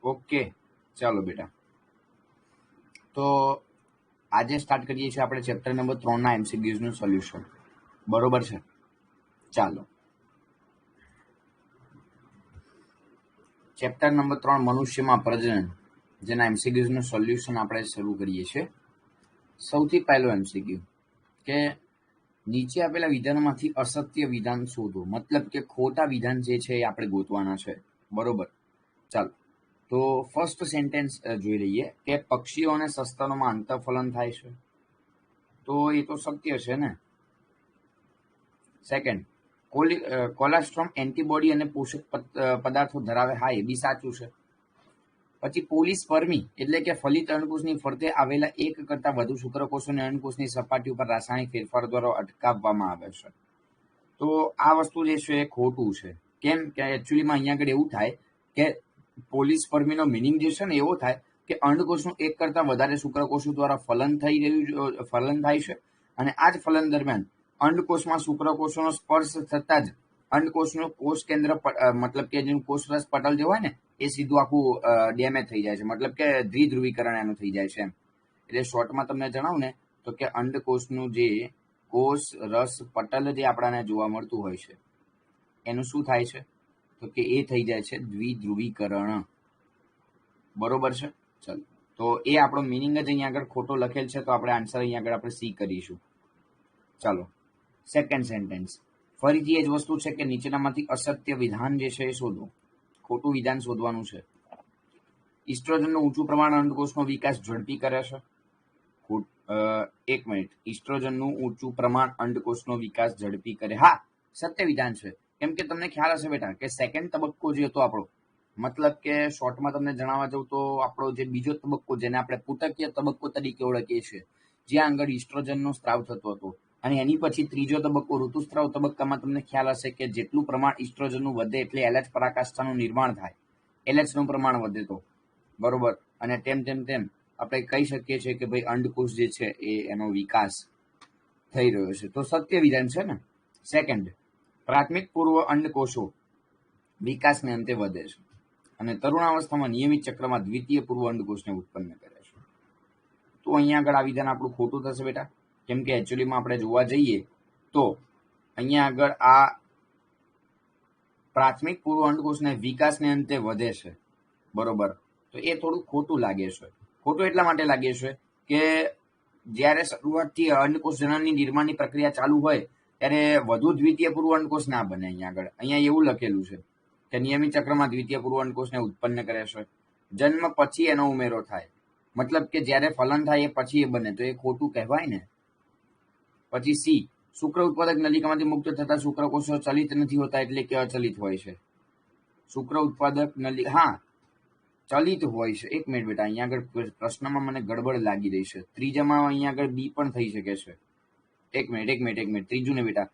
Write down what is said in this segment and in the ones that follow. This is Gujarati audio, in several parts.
ઓકે, ચાલો બેટા. તો આજે સ્ટાર્ટ કરીએ છીએ આપણે ચેપ્ટર નંબર 3 ના MCQs નું સોલ્યુશન. બરોબર છે? ચાલો. ચેપ્ટર નંબર 3 મનુષ્યમાં પ્રજનન, જેના MCQs નું સોલ્યુશન આપણે શરૂ કરીએ છીએ. સૌથી પહેલો MCQ કે નીચે આપેલા વિધાનમાંથી અસત્ય વિધાન શોધો. મતલબ કે ખોટા વિધાન જે છે એ આપણે ગોતવાના છે. બરોબર? ચાલો. તો ફર્સ્ટ સેન્ટેન્સ જોઈ લઈએ કે પક્ષીઓ અને સસ્તનોમાં આંતરફલન થાય છે. તો એ તો સત્ય છે ને. સેકન્ડ, કોલેસ્ટ્રોમ એન્ટીબોડી અને પોષક પદાર્થો ધરાવે. હા, એ બી સાચું છે. પછી પોલિસ્પર્મી એટલે કે ફલિત અંડકોષની ફરતે આવેલા એક કરતાં વધુ શુક્રકોષોને અંડકોષની સપાટી ઉપર રાસાયણિક ફેરફાર દ્વારા અટકાવવામાં આવે છે. તો આ વસ્તુ જે છે એ ખોટું છે. કેમ કે એકચ્યુઅલીમાં અહીંયા આગળ એવું થાય કે પોલિસ્પર્મીનો મિનિંગ જે છે ને એવો થાય કે અંડકોષનું એક કરતાં વધારે શુક્રકોષો દ્વારા ફલન થાય છે, અને આ જ ફલન દરમિયાન અંડકોષમાં શુક્રકોષોનો સ્પર્શ થતા જ અંડકોષનું કોષ કેન્દ્ર, મતલબ કે જેનું કોષરસ પટલ જે હોય ને એ સીધું આખું ડેમેજ થઈ જાય છે. મતલબ કે દ્વિધ્રુવીકરણ એનું થઈ જાય છે એમ. એટલે શોર્ટમાં તમને જણાવું ને તો કે અંડકોષનું જે કોષ રસ પટલ જે આપણાને જોવા મળતું હોય છે એનું શું થાય છે તો કે એ થઈ જાય છે દ્વિધ્રુવીકરણ. બરોબર છે? ચલો, તો એ આપણો મિનિંગ જ અહીંયા આગળ ખોટો લખેલ છે, તો આપણે આન્સર અહીંયા આગળ આપણે સી કરીશું. ચાલો, સેકન્ડ સેન્ટેન્સ ફરીથી એ જ વસ્તુ છે કે નીચેનામાંથી અસત્ય વિધાન જે છે એ શોધો. ખોટું વિધાન શોધવાનું છે. ઇસ્ટ્રોજનનું ઊંચું પ્રમાણ અંડકોષનો વિકાસ ઝડપી કરે છે. એક મિનિટ, ઇસ્ટ્રોજનનું ઊંચું પ્રમાણ અંડકોષનો વિકાસ ઝડપી કરે. હા, સત્ય વિધાન છે. કેમ કે તમને ખ્યાલ હશે બેટા કે સેકન્ડ તબક્કો જે હતો આપણો, મતલબ કે શોર્ટમાં તમને જણાવવા જાઉં તો આપણો જે બીજો તબક્કો જેને આપણે પુટકીય તબક્કો તરીકે ઓળખીએ છીએ, જ્યાં આગળ ઇસ્ટ્રોજનનો સ્ત્રાવ થતો હતો, અને એની પછી ત્રીજો તબક્કો ઋતુસ્ત્રાવ તબક્કામાં તમને ખ્યાલ હશે કે જેટલું પ્રમાણ ઇસ્ટ્રોજનનું વધે એટલે LH પરાકાષ્ઠાનું નિર્માણ થાય, LHનું પ્રમાણ વધે તો. બરોબર? અને તેમ તેમ તેમ આપણે કહી શકીએ છીએ કે ભાઈ અંડકોષ જે છે એ એનો વિકાસ થઈ રહ્યો છે. તો સત્ય વિધાન છે ને. સેકન્ડ, પ્રાથમિક પૂર્વ અંડકોષો વિકાસને અંતે વધે છે અને તરુણાવસ્થામાં નિયમિત ચક્રમાં દ્વિતીય પૂર્વ અંડકોષને ઉત્પન્ન કરે છે. તો અહીંયા આગળ આ વિધાન આપણું ખોટું થશે બેટા. કેમ કે એકચ્યુઅલીમાં આપણે જોવા જઈએ તો અહીંયા આગળ આ પ્રાથમિક પૂર્વ અંડકોષને વિકાસને અંતે વધે છે. બરોબર? તો એ થોડું ખોટું લાગે છે. ખોટું એટલા માટે લાગે છે કે જ્યારે શરૂઆતથી અંડકોષ જનનની નિર્માણની પ્રક્રિયા ચાલુ હોય ત્યારે વધુ દ્વિતીય પૂર્વ અંડકોષ ના બને. અહીંયા એવું લખેલું છે કે નિયમિત ચક્રમાં દ્વિતીય પૂર્વ અંડકોષને ઉત્પન્ન કરે છે. જન્મ પછી એનો ઉમેરો થાય, મતલબ કે જ્યારે ફલન થાય એ પછી એ બને, તો એ ખોટું કહેવાય ને. પછી સી, શુક્ર ઉત્પાદક નલિકામાંથી મુક્ત થતા શુક્રકોષો ચલિત નથી હોતા એટલે કે અચલિત હોય છે. શુક્ર ઉત્પાદક હા, ચલિત હોય છે. એક મિનિટ બેટા, અહીંયા આગળ પ્રશ્નમાં મને ગડબડ લાગી રહી છે. ત્રીજામાં અહીંયા આગળ બી પણ થઈ શકે છે. એક મિનિટ, ત્રીજું ને બેટા,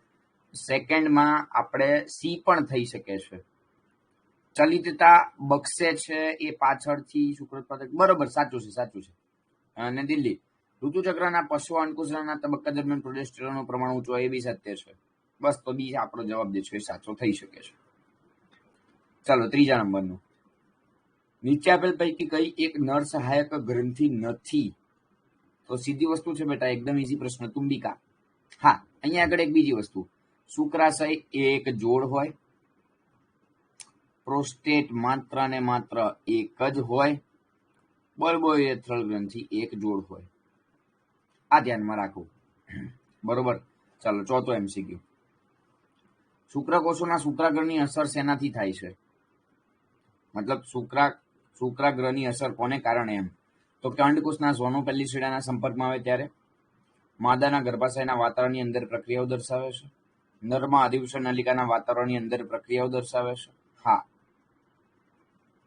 સેકન્ડમાં આપણે સી પણ થઈ શકે છે. ચલિતતા બક્ષે છે એ પાછળથી શુક્ર ઉત્પાદક. બરોબર, સાચું છે. અને દિલ્હી, ઋતુચક્રના પશુ અંકુશના તબક્કા દરમિયાન પ્રોજેસ્ટેરોનનું પ્રમાણ ઊંચું હોય એ બી સત્ય છે. બસ, તો બી આપણો જવાબ જે છે એ સાચો થઈ શકે છે. ચાલો, ત્રીજા નંબરનું, નીચે આપેલ પૈકી કઈ એક નર સહાયક ગ્રંથિ નથી? તો સીધી વસ્તુ છે બેટા, એકદમ ઈઝી પ્રશ્ન, તુંબિકા. હા, અહીંયા આગળ એક બીજી વસ્તુ, શુક્રાશય એ એક જોડ હોય, પ્રોસ્ટેટ માત્ર ને માત્ર એક જ હોય, બલ્બોઇરેથ્રલ ગ્રંથિ એક જોડ હોય. આ ધ્યાનમાં રાખવું. બરોબર? ચાલો, ચોથો MCQ, શુક્રકોષોના શુક્રાગ્રની અસર શેનાથી થાય છે? મતલબ શુક્રાગ્રની અસર કોને કારણે? એમ તો કે અંડકોષના ઝોનો પેલિસિડાના સંપર્કમાં આવે ત્યારે, માદાના ગર્ભાશયના વાતાવરણની અંદર પ્રક્રિયાઓ દર્શાવે છે, નરમાં અધિવેશન નલિકાના વાતાવરણની અંદર પ્રક્રિયાઓ દર્શાવે છે. હા,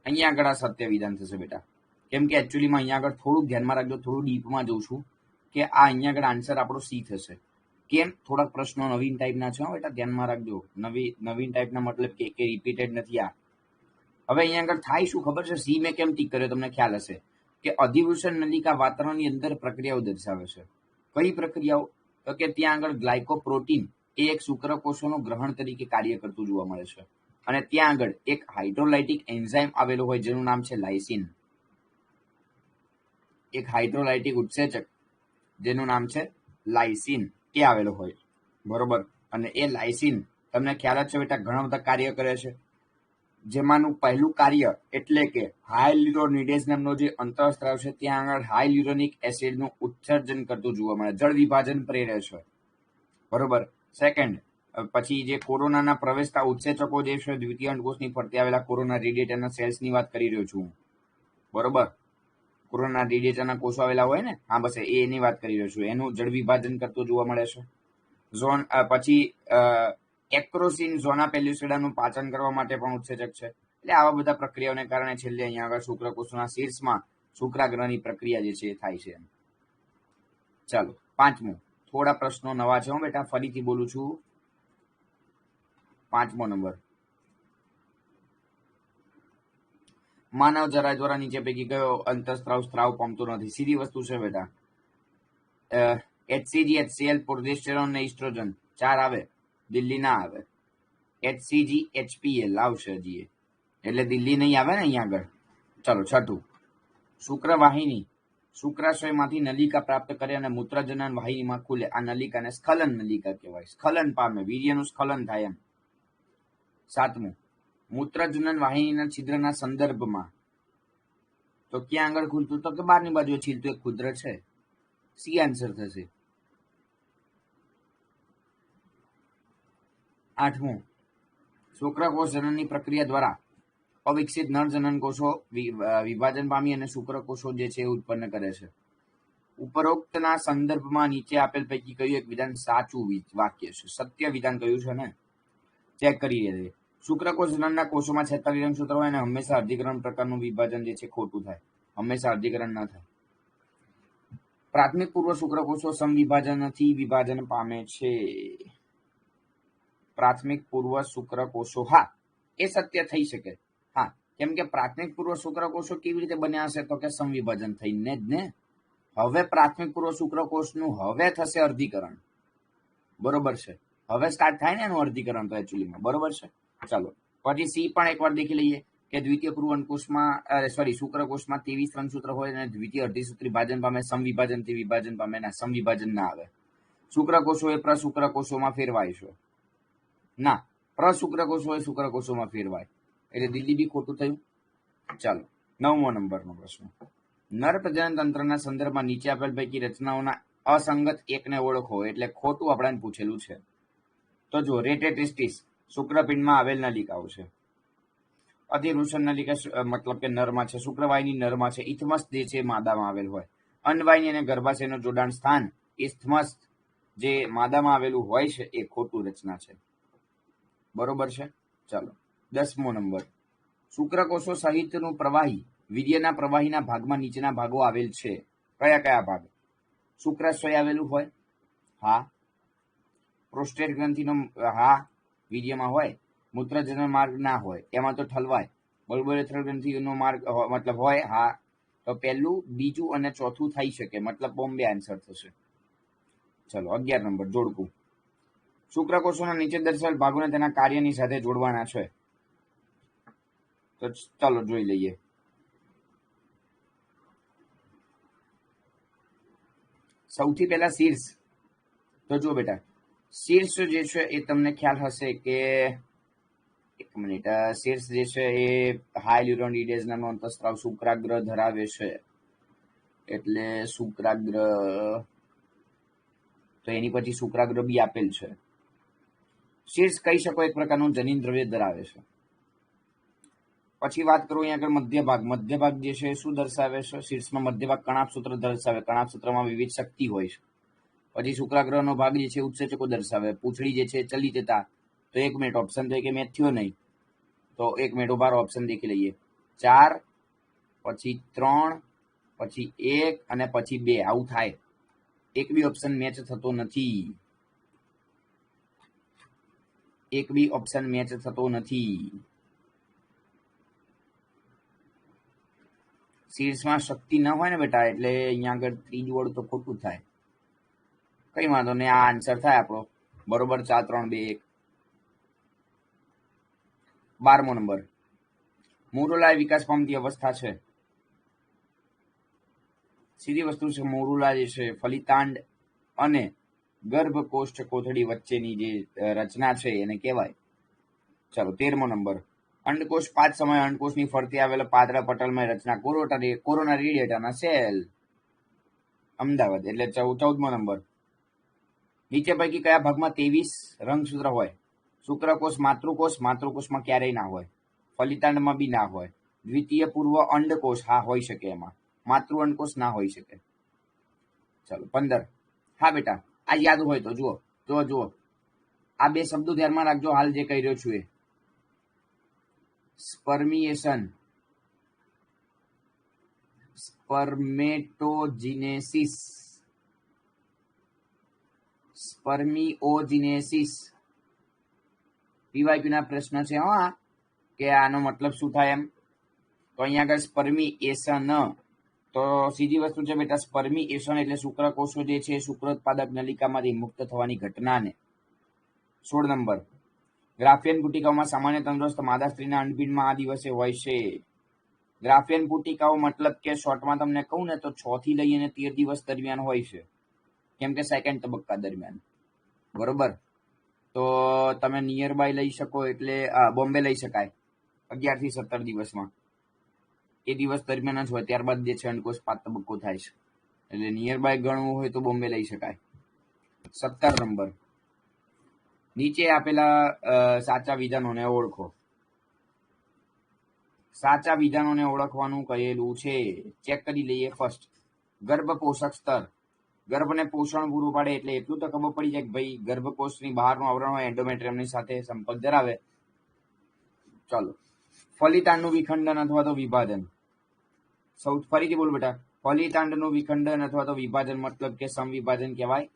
અહીંયા આગળ આ સત્ય વિધાન થશે બેટા. કેમ કે એકચ્યુઅલીમાં અહીંયા આગળ થોડુંક ધ્યાનમાં રાખજો, થોડું ડીપમાં જઉં છું કે આ અહીંયા આગળ આન્સર આપણો સી થશે. કેમ? થોડાક પ્રશ્નો નવીન ટાઈપના છે બેટા, ધ્યાનમાં રાખજો. નવીન ટાઈપના મતલબ કે રિપીટેડ નથી આ. હવે અહીંયા આગળ થાય શું ખબર છે? સી મેં કેમ ટીક કર્યો તમને ખ્યાલ હશે કે અધિવેશન નલિકા વાતાવરણની અંદર પ્રક્રિયાઓ દર્શાવે છે. કઈ પ્રક્રિયાઓ? તો કે ત્યાં આગળ ગ્લાયકોપ્રોટીન એ એક શુક્રકોષોનું ગ્રહણ તરીકે કાર્ય કરતું જોવા મળે છે. અને ત્યાં આગળ એક હાઇડ્રોલાઇટિક એન્ઝાઇમ આવેલું હોય જેનું નામ છે લાઇસિન. એક હાઇડ્રોલાઇટિક ઉત્સેચક જેનું નામ છે લાઇસિન એ આવેલો હોય, બરોબર. અને એ લાઇસિન તમને ખ્યાલ જ છે બેટા ઘણા બધા કાર્ય કરે છે, જેમાંનું પહેલું કાર્ય એટલે કે હાયલ્યુરોનિડેઝ નામનો જે અંતઃસ્ત્રાવ છે ત્યાં આગળ હાયલ્યુરોનિક એસિડનું ઉત્સર્જન કરતું જોવા મળે, જળ વિભાજન પ્રેરે છે, બરોબર. સેકન્ડ, પછી જે કોરોનાના પ્રવેશતા ઉત્સેચકો જે છે દ્વિતીય અંડકોષની ફરતે આવેલા કોરોના રેડિએટરના સેલ્સની વાત કરી રહ્યો છું, બરોબર. કોરોના રેડિએટરના કોષો આવેલા હોય ને, હા બસ એની વાત કરી રહ્યો છું, એનું જળ વિભાજન કરતું જોવા મળે છે. પછી એક્રોસિન ઝોના પેલ્યુસિડાનું પાચન કરવા માટે પણ ઉત્સેચક છે. એટલે આવા બધા પ્રક્રિયાઓને કારણે છેલ્લે અહીંયા આગળ શુક્રકોષોના શીર્ષમાં શુક્રાગ્રહની પ્રક્રિયા જે છે એ થાય છે. ચાલો, પાંચમું. થોડા પ્રશ્નો નવા છે હું બેટા, ફરીથી બોલું છું. પાંચમો નંબર. માનવ જરા દ્વારા નીચે પૈકી કયો અંતઃસ્ત્રાવ સ્ત્રાવ પામતો નથી? સીધી વસ્તુ છે બેટા. HCG, HCl, પ્રોજેસ્ટેરોન અને ઇસ્ટ્રોજન 4 આવે, દિલ્હી ના આવે. HCG, HPL આવશે હજી, એટલે દિલ્હી નહીં આવે ને અહીંયા આગળ. ચાલો, છઠ્ઠું. શુક્રવાહિની શુક્રાશયમાંથી નલિકા પ્રાપ્ત કરે અને મૂત્રજનન વાહિનીમાં ખુલે. આ નલિકાને સ્ખલન નલિકા કહેવાય. સ્ખલન પામે, વીર્યનું સ્ખલન થાય એમ. સાતમું. મૂત્રજનન વાહિનીના છિદ્રના સંદર્ભમાં તો ક્યાં આગળ ખુલતું? તો કે બહારની બાજુ છિદ્ર એક ખુદ્ર છે. સી આન્સર થશે. આઠમું. શુક્રકોષ જનનની પ્રક્રિયા દ્વારા અવિકસિત નરજનન કોષો વિભાજન પામી અને શુક્રકોષો જે છે એ ઉત્પન્ન કરે છે. ઉપરોક્તના સંદર્ભમાં નીચે આપેલ પૈકી કયું એક વિધાન સાચું વાક્ય છે? સત્ય વિધાન કયું છે ને, ચેક કરી લે. શુક્રકોષ જનનના કોષોમાં 46 રંગસૂત્રો હોય અને હંમેશા અર્ધીકરણ પ્રકારનું વિભાજન જે છે ખોટું થાય, હંમેશા અર્ધીકરણ ન થાય. પ્રાથમિક પૂર્વ શુક્રકોષો સમવિભાજનથી વિભાજન પામે છે. પ્રાથમિક પૂર્વ શુક્રકોષો, હા એ સત્ય થઈ શકે. હા, કેમ કે પ્રાથમિક પૂર્વ શુક્રકોષો કેવી રીતે બન્યા હશે? તો કે સમવિભાજન થઈને જ ને. હવે પ્રાથમિક પૂર્વ શુક્રકોષનું હવે થશે અર્ધીકરણ, બરોબર છે. હવે સ્ટાર્ટ થાય ને એનું અર્ધીકરણ તો એકચ્યુઅલીમાં, બરોબર છે. ચાલો, પછી સી પણ એકવાર દેખી લઈએ કે દ્વિતીય પૂર્વ અંડકોષમાં શુક્રકોષમાં 23 રંગસૂત્ર હોય અને દ્વિતીય અર્ધસૂત્રી વિભાજન પામે, સમવિભાજનથી વિભાજન પામે, ના સમવિભાજન ના આવે. શુક્રકોષો એ પ્રશુક્રકોષોમાં ફેરવાય છે, ના પ્રશુક્રકોષો એ શુક્રકોષોમાં ફેરવાય, એટલે દિલ્હી બી ખોટું થયું. ચાલો, 9મો નંબરનો પ્રશ્ન. નર પ્રજનન તંત્રના સંદર્ભમાં નીચે આપેલ પૈકી રચનાઓના અસંગત એકને ઓળખો. એટલે ખોટું આપણાને પૂછેલું છે. તો જો રેટેટિસ્ટિસ શુક્રપિંડમાં આવેલ નલિકાઓ છે. અધિવૃષણ નલિકા મતલબ કે નરમાં છે. શુક્રવાહિની નરમાં છે. ઇથમસ જે છે માદામાં આવેલ હોય. અંડવાહિની અને ગર્ભાશયનું જોડાણ સ્થાન ઇસ્થમસ જે માદામાં આવેલું હોય છે એ ખોટું રચના છે, બરોબર છે. ચાલો, 10મો નંબર. શુક્રકોષો સહિતનું પ્રવાહી વીર્યના પ્રવાહીના ભાગમાં નીચેના ભાગો આવેલ છે. કયા કયા ભાગ? શુક્રાશય આવેલું હોય, હા. પ્રોસ્ટેટ ગ્રંથિનો, હા વીર્યમાં હોય. મૂત્રજનન માર્ગ ના હોય, એમાં તો ઠલવાય. બલ્બોરેથ્રલ ગ્રંથિનો માર્ગ મતલબ હોય, હા. તો પહેલું, બીજું અને ચોથું થઈ શકે, મતલબ બોમ્બે આન્સર થશે. ચલો, 11 નંબર. જોડકું. શુક્રકોષોના નીચે દર્શાવેલ ભાગોને તેના કાર્યની સાથે જોડવાના છે. તો ચાલો જોઈ લઈએ. સૌથી પહેલા શીર્ષ. તો જો બેટા, શીર્ષ જે છે એ તમને ખ્યાલ હશે કે, એક મિનિટ, શીર્ષ જે છે એ હાયલ્યુરોનિડેઝ નામનો અંતઃસ્ત્રાવ શુક્રાગ્ર ધરાવે છે. એટલે શુક્રાગ્ર, તો એની પછી શુક્રાગ્ર બી આપેલ છે. શીર્ષ કહી શકો એક પ્રકારનું જનીન દ્રવ્ય ધરાવે છે. પછી વાત કરું અહીંયા આગળ મધ્ય ભાગ. મધ્ય ભાગ જે છે શું દર્શાવે છે? શીર્ષમાં મધ્ય ભાગ કણાભસૂત્ર દર્શાવે. કણાભસૂત્રમાં વિવિધ શક્તિ હોય છે. પછી શુક્રાગ્રહનો ભાગ જે છે ઉત્સેચકો દર્શાવે. પૂંછડી જે છે ચલી જતા. તો એક મિનિટ, ઓપ્શન તો કે મેચ થયો નહીં, તો એક મિનિટ ઉભારો, ઓપ્શન દેખી લઈએ. 4, પછી 3, પછી 1 અને પછી 2, આવું થાય. એક બી ઓપ્શન મેચ થતો નથી. એક બી ઓપ્શન મેચ થતો નથી. શીર્ષમાં શક્તિ ન હોય ને બેટા, એટલે અહીંયા આગળ ત્રીજું વાળું તો ખોટું થાય. કઈ વાંધો નહીં, આ આન્સર થાય આપણો. બરોબર 4 3 2 1. 12મો નંબર, મોરુલા વિકાસ પામતી અવસ્થા છે. સીધી વસ્તુ છે, મોરુલા જે છે ફલિતાંડ અને ગર્ભકોષ્ઠ કોથળી વચ્ચેની જે રચના છે એને કહેવાય. ચાલો 13મો નંબર, અંડકોષ 5 સમય અંડકોષની ફરતે આવેલા પાતળા પટલમાં રચના કોરોના રેડિયેટરના સેલ. અમદાવાદ. એટલે 14મો નંબર, નીચે પૈકી કયા ભાગમાં 23 રંગસૂત્ર હોય? શુક્રકોષ, માતૃકોષમાં ક્યારેય ના હોય, ફલિતાંડમાં બી ના હોય, દ્વિતીય પૂર્વ અંડકોષ હા હોઈ શકે, એમાં માતૃ અંડકોષ ના હોઈ શકે. ચાલો 15, હા બેટા આ યાદ હોય તો જુઓ આ બે શબ્દો ધ્યાનમાં રાખજો. હાલ જે કહી રહ્યો છું એ સ્પર્મિએશન, સ્પર્મેટોજીનેસિસ, સ્પર્મિઓજીનેસિસ. પીવાયક્યુ ના પ્રશ્ન છે હા કે આનો મતલબ શું થાય એમ. તો અહીંયા આગળ સ્પર્મિએશન, તો સીધી વસ્તુ છે બેટા, સ્પર્મિએશન એટલે શુક્રકોષો જે છે શુક્રોત્પાદક નલિકામાંથી મુક્ત થવાની ઘટનાને. 16 નંબર, ગ્રાફિયન પુટિકાઓમાં સામાન્ય તંદુરસ્ત માદા સ્ત્રીના અંડપીંડમાં આ દિવસે હોય છે. ગ્રાફિયન પુટિકાઓ મતલબ કે શોર્ટમાં તમને કહું ને તો 6 થી લઈને 13 દિવસ દરમિયાન હોય છે, કેમ કે સેકન્ડ તબક્કા દરમિયાન. બરોબર, તો તમે નિયર બાય લઈ શકો, એટલે બોમ્બે લઈ શકાય 11 થી 17 દિવસમાં, એ દિવસ દરમિયાન જ હોય. ત્યારબાદ જે છે અંડકોષ 5 તબક્કો થાય છે, એટલે નિયર બાય ગણવું હોય તો બોમ્બે લઈ શકાય. 17 નંબર, નીચે આપેલા સાચા વિધાનોને ઓળખો. સાચા વિધાનોને ઓળખવાનું કહેલું છે, ચેક કરી લઈએ. ફર્સ્ટ, ગર્ભ પોષક સ્તર. ગર્ભને પોષણ પૂરું પાડે એટલે એટલું તો ખબર પડી જાય કે ભાઈ ગર્ભકોષની બહારનું આવરણ હોય એન્ડોમેટ્રિયમની સાથે સંપર્ક ધરાવે. ચાલો, ફલિતાંડનું વિખંડન અથવા તો વિભાજન. ફરીથી બોલ બેટા, ફલિતાંડનું વિખંડન અથવા તો વિભાજન મતલબ કે સમવિભાજન કહેવાય.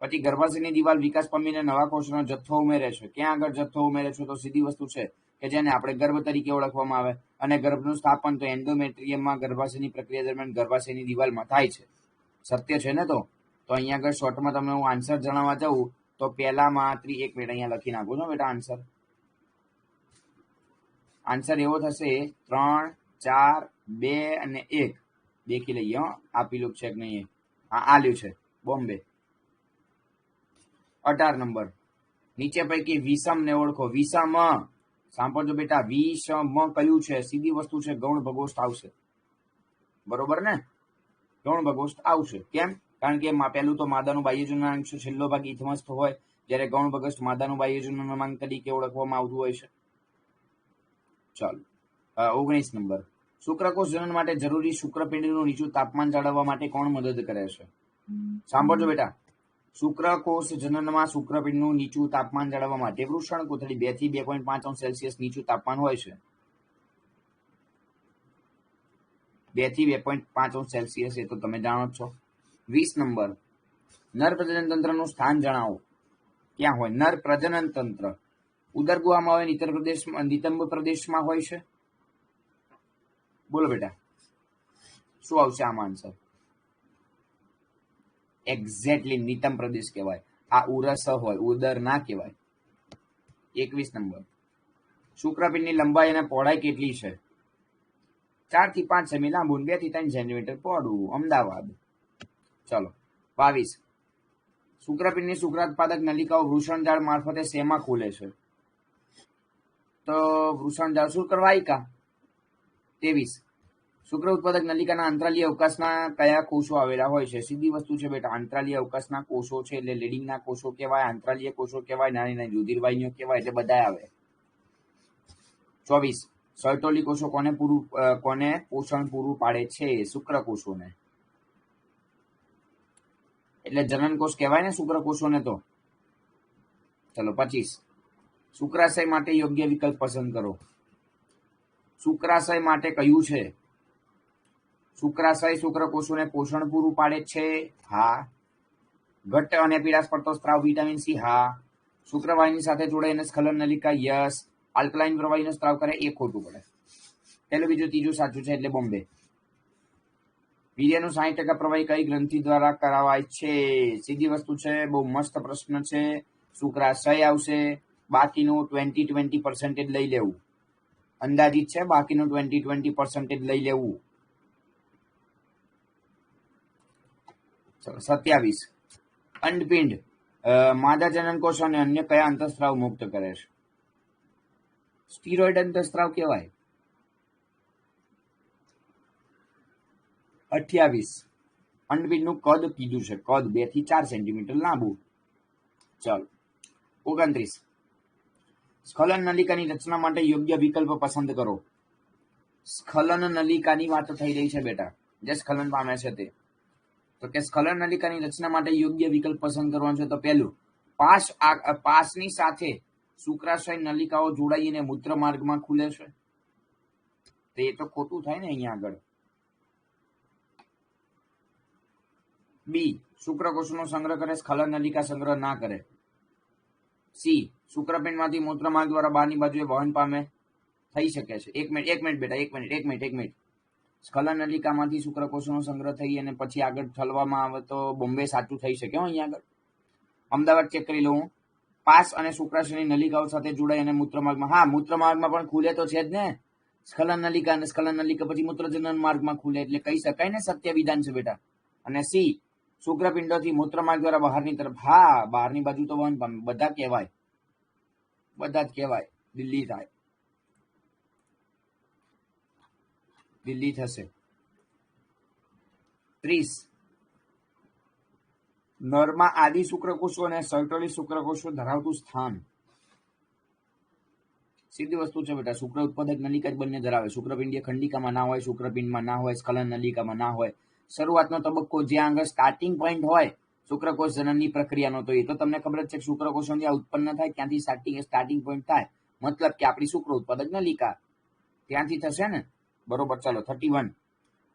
પછી ગર્ભાશયની દિવાલ વિકાસ પામીને નવા કોષનો જથ્થો ઉમેરે છે. ક્યાં આગળ જથ્થો ઉમેરે છે? તો સીધી વસ્તુ છે કે જેને આપણે ગર્ભ તરીકે ઓળખવામાં આવે. અને ગર્ભનું સ્થાપન તો એન્ડોમેટ્રિયમમાં ગર્ભાશયની પ્રક્રિયા દરમિયાન ગર્ભાશયની દિવાલમાં થાય છે. સત્ય છે ને? તો અહીંયા આગળ શોર્ટમાં તમને હું આન્સર જણાવવા જાઉં તો પહેલામાં 1 મિનિટ અહીંયા લખી નાખું છું બેટા. આન્સર એવો થશે 3 4 2 અને 1. દેખી લઈએ આ પીલું છે કે નહીં. હા આલ્યું છે, બોમ્બે. 18 નંબર, નીચે પૈકી વિષમ ને ઓળખો. વિષમ, સાંભળજો બેટા, વિષમ કયું છે? સીધી વસ્તુ છે, ગૌણ ભગોષ્ઠ આવશે. બરોબર ને? ગૌણ ભગોષ્ઠ આવશે. કેમ? કારણ કે પહેલું તો માદાનું બાહ્યજનનાંગ છેલ્લો ભાગ ઇથમસ્થ હોય, જ્યારે ગૌણ ભગોષ્ઠ માદાનું બાહ્યજનનાંગ તરીકે ઓળખવામાં આવતું હોય છે. ચાલો 19 નંબર, શુક્રકોષ જનન માટે જરૂરી શુક્રપિંડનું નીચું તાપમાન જાળવવા માટે કોણ મદદ કરે છે? સાંભળજો બેટા, શુક્રકોષ જનનમાં શુક્રપિંડનું નીચું તાપમાન જાળવવા માટે વૃષણ કોથળી 2 થી 2.5 સેલ્સિયસ નીચું તાપમાન હોય છે. 2 થી 2.5 સેલ્સિયસ, એ તો તમે જાણો જ છો. 20 નંબર, નર પ્રજનન તંત્રનું સ્થાન જણાવો. ક્યાં હોય નર પ્રજનન તંત્ર? ઉદર ગુહામાં હોય, નિતંબ પ્રદેશમાં હોય છે. બોલો બેટા, શું આવશે આમાં આન્સર? એક્ઝેક્ટલી નિતંબ પ્રદેશ કહેવાય. આ ઉરસ હોય, ઉદર ના કહેવાય. 21 નંબર, શુક્રપિંડની લંબાઈ અને પહોળાઈ કેટલી છે? 4 થી 5 સેમી લાંબુ, 2 થી 3 સેન્ટીમીટર પહોળું. અમદાવાદ. ચલો 22, શુક્રપિંડની શુક્રોત્પાદક નલિકાઓ વૃષણજાળ મારફતે શેમાં ખુલે છે? તો વૃષણજાળ શુક્રવાહિકા. 23, શુક્ર ઉત્પાદક નલિકાના અંતરાલીય અવકાશના કયા કોષો આવેલા હોય છે? સીધી વસ્તુ છે બેટા, અંતરાલીય અવકાશના કોષો છે એટલે લીડિંગના કોષો કહેવાય, અંતરાલીય કોષો કહેવાય, નાની નાની રુધિરવાહિનીઓ કહેવાય, એટલે બધા આવે. 24, સર્ટોલી કોષો કોને પોષણ પૂરું પાડે છે? શુક્રકોષોને. એટલે જનન કોષ કહેવાય ને શુક્રકોષોને તો. ચલો 25, શુક્રાશય માટે યોગ્ય વિકલ્પ પસંદ કરો. શુક્રાશય માટે કયું છે? શુક્રાશય શુક્રકોષોને પોષણ પૂરું પાડે છે, હા. ઘટ્ટ અને પીળાશ પડતો સ્ત્રાવ વિટામિન સી, હા. શુક્રવાહિની સાથે જોડાઈને સ્ખલન નલિકા, યસ. આલ્કલાઇન પ્રવાહીનો સ્ત્રાવ કરે, એ ખોટું પડે. પહેલું બીજું ત્રીજું સાચું છે, એટલે બોમ્બે. વીર્યનું 60% પ્રવાહી કઈ ગ્રંથિ દ્વારા કરાવાય છે? સીધી વસ્તુ છે, બહુ મસ્ત પ્રશ્ન છે. શુક્રાશય આવશે. બાકીનું 20% લઈ લેવું. અંદાજિત છે, બાકીનું 20% લઈ લેવું. 27. અંડપિંડ માદા જનનકોષ અને અન્ય કયા અંતઃસ્ત્રાવ મુક્ત કરે છે? સ્ટીરોઇડ અંતઃસ્ત્રાવ કહેવાય. 28. અંડપિંડનું કદ કીધું છે, કદ 2 થી 4 સેન્ટીમીટર લાંબુ. ચાલો. 29. સ્ખલન નલિકાની રચના માટે યોગ્ય વિકલ્પ પસંદ કરો. સ્ખલન નલિકાની વાત થઈ રહી છે બેટા, જે સ્ખલન પામે છે તે. તો કે સ્ખલન નલિકાની રચના માટે યોગ્ય વિકલ્પ પસંદ કરવાનો છે. તો પહેલું, પાસની સાથે શુક્રાશય નલિકાઓ જોડાઈને મૂત્ર માર્ગમાં ખુલે છે. તો એ તો ખોટું થાય ને અહીંયા આગળ. બી, શુક્રકોષનો સંગ્રહ કરે, સ્ખલન નલિકા સંગ્રહ ના કરે. સી, શુક્રપિંડમાંથી મૂત્રમાર્ગ દ્વારા બહારની બાજુએ વહન પામે. થઈ શકે છે. એક મિનિટ બેટા, એક મિનિટ. સ્ખલન નલિકામાંથી શુક્રકોષનો સંગ્રહ થઈ અને પછી આગળ ઠલવામાં આવે તો બોમ્બે સાચું થઈ શકે. અહીંયા આગળ અમદાવાદ ચેક કરી લઉં. પાસ અને શુક્રાશયની નલિકાઓ સાથે જોડાઈ અને મૂત્રમાર્ગમાં, હા, મૂત્રમાર્ગમાં પણ ખુલે તો છે જ ને. સ્ખલન નલિકા અને સ્ખલન નલિકા પછી મૂત્રજનન માર્ગમાં ખુલે, એટલે કહી શકાય ને સત્ય વિધાન છે બેટા. અને સી, શુક્રપિંડોથી મૂત્રમાર્ગ દ્વારા બહારની તરફ, હા, બહારની બાજુ તો વહન પામે. બધા જ કહેવાય. દિલ્હી થાય, દિલ્હી થશે. 30. નરમાં આદિ શુક્રકોષો અને સર્ટોલી શુક્રકોષો ધરાવતું સ્થાન. સીધી વસ્તુ છે બેટા, શુક્ર ઉત્પાદક નલિકા જ બંને ધરાવે. શુક્રપિંડીય ખંડિકામાં ના હોય, શુક્રપિંડમાં ના હોય, સ્ખલન નલિકામાં ના હોય. શરૂઆતનો તબક્કો જ્યાં આગળ સ્ટાર્ટિંગ પોઈન્ટ હોય શુક્રકોષ જનનની પ્રક્રિયાનો, તો એ તો તમને ખબર જ છે કે શુક્રકોષો જ્યાં ઉત્પન્ન થાય ત્યાંથી સ્ટાર્ટિંગ પોઈન્ટ થાય, મતલબ કે આપણી શુક્ર ઉત્પાદક નલિકા ત્યાંથી થશે ને. બરોબર. ચાલો. 31.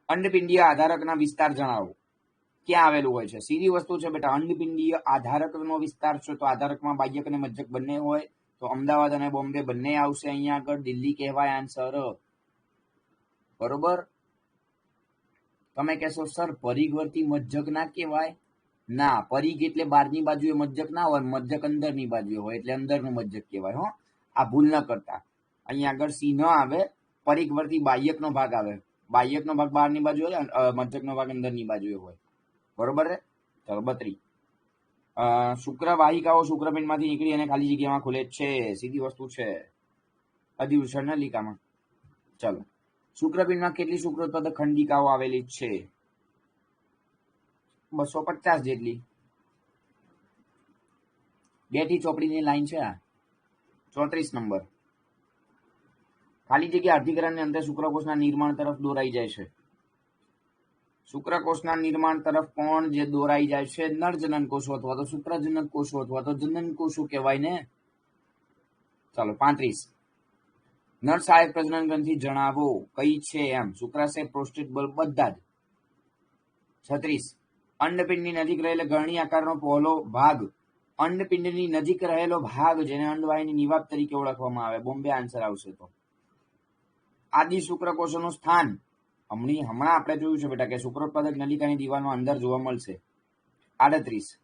અંડપિંડીય આધારકના વિસ્તાર જણાવો. ક્યાં આવેલું હોય છે? સીધી વસ્તુ છે બેટા, અંડપિંડીય આધારકનો વિસ્તાર છે તો આધારકમાં બાહ્યક અને મજ્જક બંને હોય, તો અમદાવાદ અને બોમ્બે બંને આવશે. અહીંયા આગળ દિલ્હી કહેવાય આન્સર. બરોબર. તમે કહેશો સર પરિઘવર્તી મજ્જક ના કહેવાય? ના, પરિઘ એટલે બહારની બાજુએ મજ્જક ના હોય, મજ્જક અંદરની બાજુએ હોય, એટલે અંદરનું મજ્જક કહેવાય. હો, આ ભૂલ ન કરતા. અહીંયા આગળ સી ન આવે, પરિઘવર્તી બાહ્યકનો ભાગ આવે. બાહ્યકનો ભાગ બહારની બાજુ હોય, મજ્જકનો ભાગ અંદરની બાજુએ હોય. બરોબર છે. ચાલો. 32. શુક્રવાહિકાઓ શુક્રપિંડમાંથી નીકળી અને ખાલી જગ્યામાં ખુલે છે. સીધી વસ્તુ છે, અધિવૃષણ નલિકામાં. ચાલો. શુક્રપિંડમાં કેટલી શુક્ર ઉત્પાદક ખંડિકાઓ આવેલી છે? 250 જેટલી. 2 થી ચોપડીની લાઈન છે આ. 34 નંબર. ખાલી જગ્યા અર્ધીકરણને અંતે શુક્રકોષના નિર્માણ તરફ દોરાઈ જાય છે. શુક્રકોષના નિર્માણ તરફ કોણ જે દોરાઈ જાય છે? નરજનન કોષો અથવા તો શુક્રજનક કોષો અથવા તો જનન કોષો કહેવાય ને. ચાલો. 35. નર સહાયક પ્રજનન ગ્રંથિ જણાવો. કઈ છે? એમ શુક્રાશય, પ્રોસ્ટેટ, બલ્બ બધા જ. 36. અંડપિંડની નજીક રહેલો ગરણી આકારનો પહોળો ભાગ. અંડપિંડની નજીક રહેલો ભાગ જેને અંડવાહિની નિવાપ તરીકે ઓળખવામાં આવે. બોમ્બે આન્સર આવશે. તો આદિ શુક્રકોષોનું સ્થાન હમણાં આપણે જોયું છે બેટા કે શુક્રોત્પાદક નલિકાની દિવાલમાં અંદર જોવા મળશે. 38.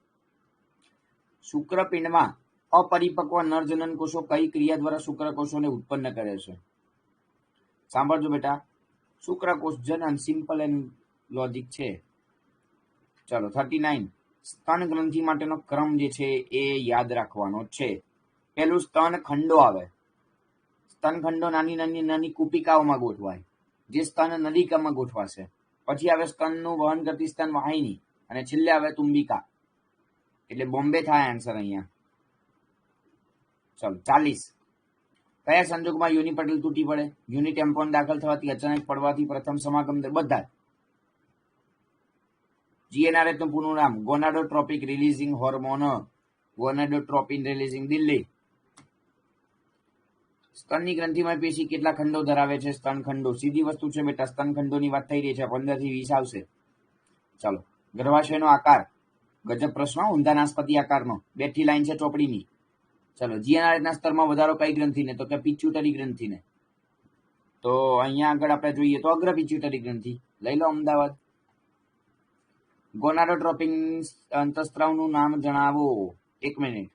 શુક્રપિંડમાં અપરિપક્વ નરજનન કોષો કઈ ક્રિયા દ્વારા શુક્રકોષોને ઉત્પન્ન કરે છે? સાંભળજો બેટા, શુક્રકોષ જનન સિમ્પલ એન્ડ લોજિક છે. ચાલો. 39. સ્તન ગ્રંથિ માટેનો ક્રમ જે છે એ યાદ રાખવાનો છે. પેલું સ્તન ખંડો આવે. સ્તન ખંડો નાની કુપિકાઓમાં ગોઠવાય, જે સ્તન નલિકામાં ગોઠવાશે. પછી આવે સ્તનનું વહન કરતી સ્તન વાહિની અને છેલ્લે આવે તુંબિકા. એટલે બોમ્બે થાય આન્સર અહીંયા. ચાલો. 40. કયા સંજોગમાં યુનિપટલ તૂટી પડે? યુનિટેમ્પોન દાખલ થવાથી, અચાનક પડવાથી, પ્રથમ સમાગમ, બધા જ. GnRH નું પૂરું નામ ગોનાડોટ્રોપિક releasing hormone. Gonadotropin releasing. Delhi. સ્તનની ગ્રંથિમાં પેશી કેટલા ખંડો ધરાવે છે? સ્તન ખંડો. સીધી વસ્તુ છે બેટા, સ્તન ખંડોની વાત થઈ રહી છે. 15 થી 20 આવશે. ચાલો. ગર્ભાશયનો આકાર. ગજબ પ્રશ્ન, ઊંધા નાસપતિ આકારનો. 2 થી લાઈન છે ચોપડીની. ચાલો. GnRH ના સ્તરમાં વધારો કઈ ગ્રંથિને? તો કે પિચ્યુટરી ગ્રંથિને. તો અહીંયા આગળ આપણે જોઈએ તો અગ્ર પિચ્યુટરી ગ્રંથિ. લઈ લો અમદાવાદ. ગોનાડોટ્રોપિન અંતઃસ્ત્રાવનું નામ જણાવો. 1 minute.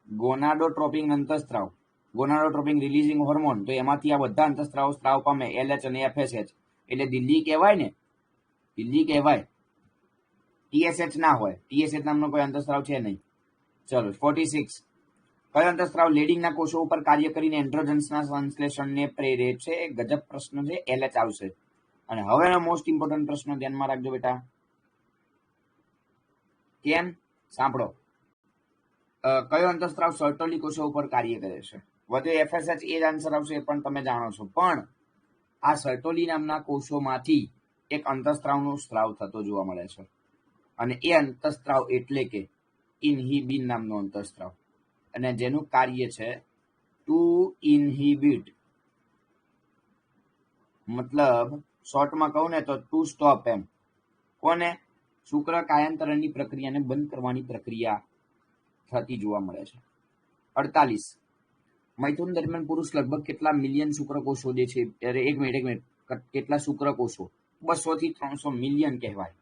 Gonadotropin અંતઃસ્ત્રાવ, gonadotropin releasing hormone, તો એમાંથી આ બધા અંતઃસ્ત્રાવો સ્ત્રાવ પામે, LH અને FSH. એટલે દિલ્હી કહેવાય ને, દિલ્હી કહેવાય. TSH ના હોય, TSH નામનો કોઈ અંતઃસ્ત્રાવ છે નહીં. ચલો 46. કયો અંતઃસ્ત્રાવ લેડિંગના કોષો ઉપર કાર્ય કરીને એન્ડ્રોજન્સના સંશ્લેષણને પ્રેરે છે? ગજબ પ્રશ્ન છે. LH આવશે. અને હવેનો મોસ્ટ ઇમ્પોર્ટન્ટ પ્રશ્ન ધ્યાનમાં રાખજો બેટા. કેમ? સાંભળો. કયો અંતઃસ્ત્રાવ સર્ટોલી કોષો ઉપર કાર્ય કરે છે? વધુ FSH એ જ આન્સર આવશે, એ પણ તમે જાણો છો. પણ આ સર્ટોલી નામના કોષોમાંથી એક અંતઃસ્ત્રાવનો સ્ત્રાવ થતો જોવા મળે છે, અને એ અંતઃસ્ત્રાવ એટલે કે ઇન્હિબિન નામનો અંતઃસ્ત્રાવ, અને જેનું કાર્ય છે ટુ ઇન્હિબિટ. મતલબ શોર્ટમાં કહું ને તો ટુ સ્ટોપ એમ. કોને? શુક્ર કાયાંતરણની પ્રક્રિયાને બંધ કરવાની પ્રક્રિયા થતી જોવા મળે છે. 48. મૈથુન દરમિયાન પુરુષ લગભગ કેટલા મિલિયન શુક્રકોષો દે છે? અરે એક મિનિટ, કેટલા શુક્રકોષો? 200 થી 300 મિલિયન કહેવાય.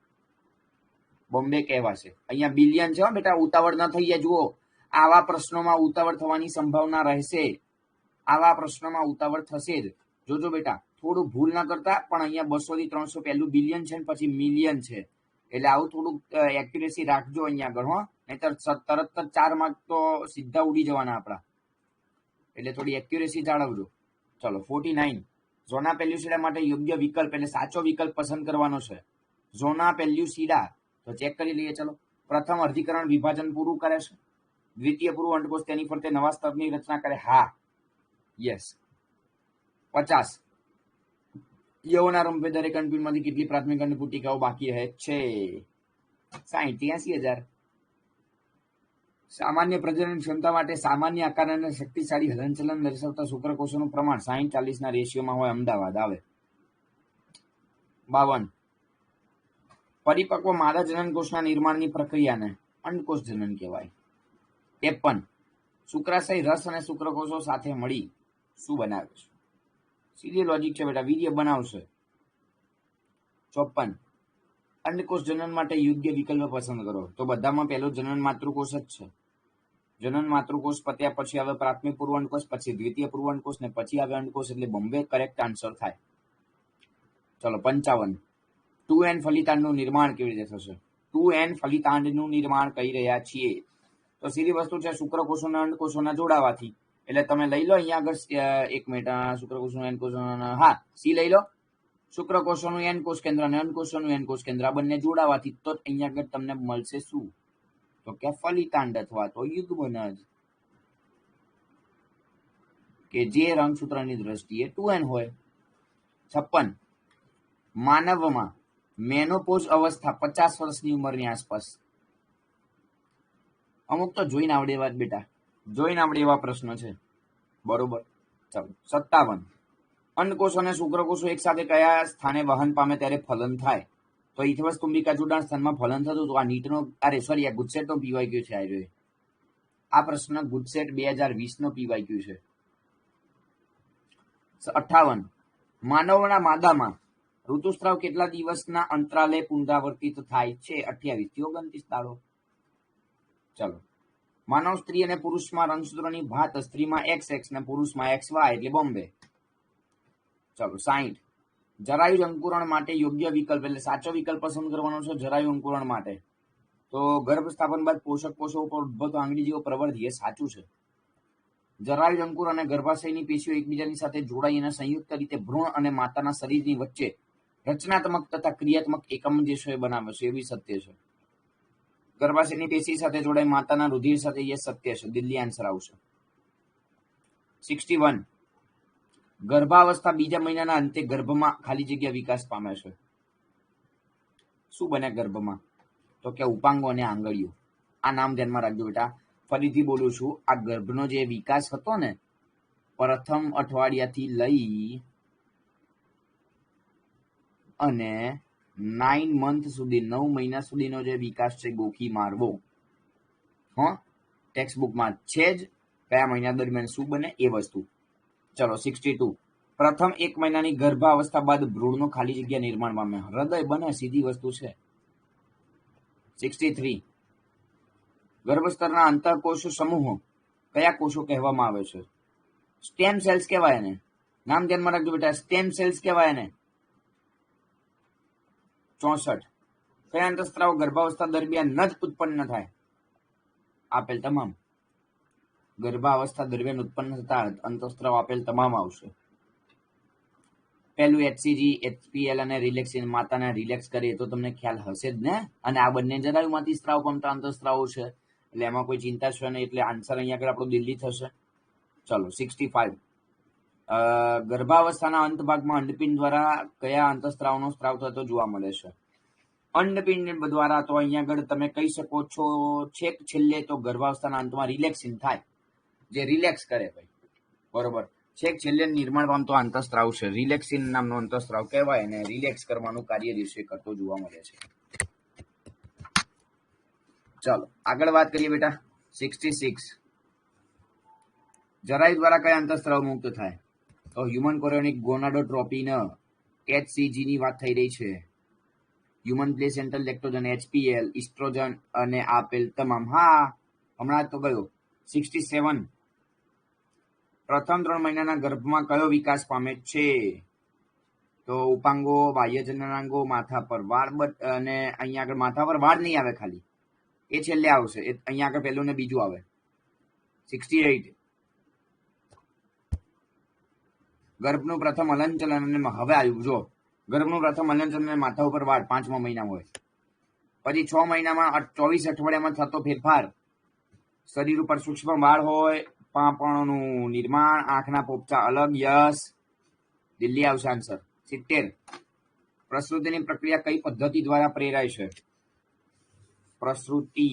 બોમ્બે કહેવાશે. અહીંયા બિલિયન છે બેટા, ઉતાવળ ન થઈ જાય. જુઓ, આવા પ્રશ્નોમાં ઉતાવળ થવાની સંભાવના રહેશે. આવા પ્રશ્નોમાં ઉતાવળ થશે જ. જોજો બેટા, થોડું ભૂલ ના કરતા. પણ અહીંયા 200 થી 300 પહેલું બિલિયન છે, પછી મિલિયન છે. એટલે આવું થોડુંક એક્યુરેસી રાખજો અહીંયા આગળ, હો. નહીતર તરત જ 4 માર્ક તો સીધા ઉડી જવાના આપણા. એટલે થોડી એક્યુરેસી જાળવજો. ચલો 49. ઝોના પેલ્યુસિડા માટે યોગ્ય વિકલ્પ એટલે સાચો વિકલ્પ પસંદ કરવાનો છે. ઝોના પેલ્યુસિડા તો ચેક કરી લઈએ. ચલો. પ્રથમ અર્ધીકરણ વિભાજન પૂરું કરે છે. દ્વિતીય પૂર્વ અંડકોષ તેની ફરતે નવા સ્તરની રચના કરે. હા, યસ. 50. યૌવનારંભે દરેક અંડપીંડમાંથી કેટલી પ્રાથમિક અંડપુટિકાઓ બાકી રહે છે? 60 83,000. સામાન્ય પ્રજનન ક્ષમતા માટે સામાન્ય આકાર અને શક્તિશાળી હલનચલન દર્શાવતા શુક્રકોષોનું પ્રમાણ 60-40 ના રેશિયોમાં હોય. અમદાવાદ આવે. 52. પરિપક્વ માદા જનનકોષના નિર્માણની પ્રક્રિયાને અંડકોષ જનન કહેવાય. 53. શુક્રાશય રસ અને શુક્રકોષો સાથે મળી શું બનાવે છે? સીધી લોજિક છે બેટા, વીર્ય બનાવશે. 54. અંડકોષ જનન માટે યોગ્ય વિકલ્પ પસંદ કરો. તો બધામાં પહેલો જનન માતૃકોષ જ છે. જનન માતૃકોષ પત્યા પછી આવે પ્રાથમિક પૂર્વ અંડકોષ, પછી દ્વિતીય પૂર્વ અંડકોષ, ને પછી આવે અંડકોષ. એટલે બોમ્બે કરેક્ટ આન્સર થાય. ચલો 55. 2N ફલિતાંડનું નિર્માણ કેવી રીતે થશે? 2N ફલિતાંડનું નિર્માણ કરી રહ્યા છીએ. તો સીધી વસ્તુ છે, શુક્રકોષોના અંડકોષોના જોડાવાથી. એટલે તમે લઈ લો અહીંયા આગળ 1 મિનિટ. શુક્રકોષોનું એન કોષ, હા, સી લઈ લો. શુક્રકોષોનું એન કોષ કેન્દ્ર અને અંડકોષોનું એન કોષ કેન્દ્ર, આ બંને જોડાવાથી તો અહીંયા આગળ તમને મળશે શું? તો કે ફલિતાંડ અથવા તો યુગ્મનજ, કે જે રંગસૂત્રની દ્રષ્ટિએ 2N હોય. 56. માનવમાં મેનોપોઝ અવસ્થા 50 વર્ષની ઉંમરની આસપાસ. અમુક તો જોઈને આવડે એવા જ બેટા, જોઈને આવડે એવા પ્રશ્ન છે. બરોબર. ચાલો 57. અંડકોષ અને શુક્રકોષો એક સાથે કયા સ્થાને વહન પામે ત્યારે ફલન થાય? તો ઇથવસ કુંભિકા જોડાણ સ્થાનમાં ફલન થતું. તો આ નીટનો, આ ગુજસેટનો પીવાયક્યુ છે. આ પ્રશ્ન ગુજસેટ 2020 નો પીવાયક્યુ છે. 58. માનવના માદામાં ઋતુસ્રાવ કેટલા દિવસના અંતરાલે પુનરાવર્તિત થાય છે? 28 થી 29 દાડો. ચલો. માનવ સ્ત્રી અને પુરુષમાં રંગસૂત્રની ભાત, સ્ત્રીમાં XX ને પુરુષમાં XY, એટલે બોમ્બે. ચલો 60. જરાયુ અંકુરણ માટે યોગ્ય વિકલ્પ એટલે સાચો વિકલ્પ પસંદ કરવાનો છે. જરાયુ અંકુરણ માટે તો ગર્ભ સ્થાપન બાદ પોષક કોષો ઉપર ઉદ્ભવતો આંગળી જેવો પ્રવર્ધ, એ સાચું છે. જરાયુ અંકુર અને ગર્ભાશયની પેશીઓ એકબીજાની સાથે જોડાઈ અને સંયુક્ત રીતે ભ્રૂણ અને માતાના શરીરની વચ્ચે રચનાત્મક તથા ક્રિયાત્મક એકમ જે છે બનાવે છે, એવી સત્ય છે. ગર્ભાશયની પેશી સાથે જોડાઈ માતાના રુધિર સાથે, એ સત્ય છે. દિલ્હી આન્સર આવશે. 61. ગર્ભાવસ્થા બીજા મહિનાના અંતે ગર્ભમાં ખાલી જગ્યા વિકાસ પામે છે. શું બને ગર્ભમાં? તો કે ઉપાંગો અને આંગળીઓ. આ નામ ધ્યાનમાં રાખજો બેટા. ફરીથી બોલું છું, આ ગર્ભનો જે વિકાસ હતો ને, પ્રથમ અઠવાડિયાથી લઈ અને 9 મંથ સુધી, 9 મહિના સુધીનો જે વિકાસ છે, ગોખી મારવો. ટેક્સ્ટ બુકમાં છે જ, કયા મહિના દરમિયાન શું બને એ વસ્તુ. ચલો 62. પ્રથમ 1 મહિનાની ગર્ભાવસ્થા બાદ ભ્રૂણનું ખાલી જગ્યા નિર્માણ પામે. હૃદય બને, સીધી વસ્તુ છે. 63. ગર્ભસ્તરના અંતઃકોષ સમૂહો કયા કોષો કહેવામાં આવે છે? સ્ટેમ સેલ્સ કહેવાય એને. નામ ધ્યાનમાં રાખજો બેટા, સ્ટેમ સેલ્સ કહેવાય એને. 64. કયા અંતઃસ્ત્રાવ ગર્ભાવસ્થા દરમિયાન ન જ ઉત્પન્ન થાય? આપેલ તમામ. ગર્ભાવસ્થા દરમિયાન ઉત્પન્ન થતા અંતઃસ્ત્રાવ આપેલ તમામ આવશે. પહેલું HCG, HPL અને રિલેક્સિન. માતાને રિલેક્સ કરે એ તો તમને ખ્યાલ હશે જ ને. અને આ બંને જરાયુમાંથી સ્ત્રાવ પામતા અંતઃસ્ત્રાવો છે, એટલે એમાં કોઈ ચિંતા છે નહીં. એટલે આન્સર અહીંયા આગળ આપણો દિલ્હી થશે. ચલો 65. ગર્ભાવસ્થાના અંત ભાગમાં અંડપિંડ દ્વારા કયા અંતઃસ્ત્રાવનો સ્ત્રાવ થતો જોવા મળે છે? અંડપિંડ દ્વારા તો અહીંયા આગળ તમે કહી શકો છો છેક છેલ્લે તો ગર્ભાવસ્થાના અંતમાં રિલેક્સિન થાય, જે રિલેક્સ કરે ભાઈ. બરોબર. છેક છેલ્લે નિર્માણ પામતો અંતઃસ્ત્રાવ છે, રિલેક્સિન નામનો અંતઃસ્ત્રાવ કહેવાય, અને રિલેક્સ કરવાનું કાર્ય દિવસે કરતો જોવા મળે છે. ચાલો આગળ વાત કરીએ બેટા. 66. જરાયુ દ્વારા કયા અંતઃસ્ત્રાવ મુક્ત થાય? તો હ્યુમન કોરિયોનિક ગોનાડોટ્રોપિન, HCG ની વાત થઈ રહી છે. હ્યુમન પ્લેસેન્ટલ લેક્ટોજન, HPL, ઇસ્ટ્રોજન અને આપેલ તમામ. હા, હમણાં તો ગયો. 67. પ્રથમ 3 મહિનાના ગર્ભમાં કયો વિકાસ પામે છે? તો ઉપાંગો, બાહ્ય જનનાંગો, માથા પર વાળ, અને અહીંયા આગળ માથા પર વાળ નહીં આવે, ખાલી એ છેલ્લે આવશે. અહીંયા આગળ પહેલું ને બીજું આવે. 68. ગર્ભનું પ્રથમ હલનચલન અને હવે આવ્યું જો. ગર્ભનું પ્રથમ હલનચલન અને માથા ઉપર વાળ 5મા મહિનામાં હોય. પછી 6 મહિનામાં 24 અઠવાડિયામાં થતો ફેરફાર. શરીર ઉપર સૂક્ષ્મ વાળ હોય, પાંપણનું નિર્માણ, આંખના પોપચા અલગ. યસ, દિલ્હી આવશે આન્સર. 70. પ્રસૃતિની પ્રક્રિયા કઈ પદ્ધતિ દ્વારા પ્રેરાય છે? પ્રસૃતિ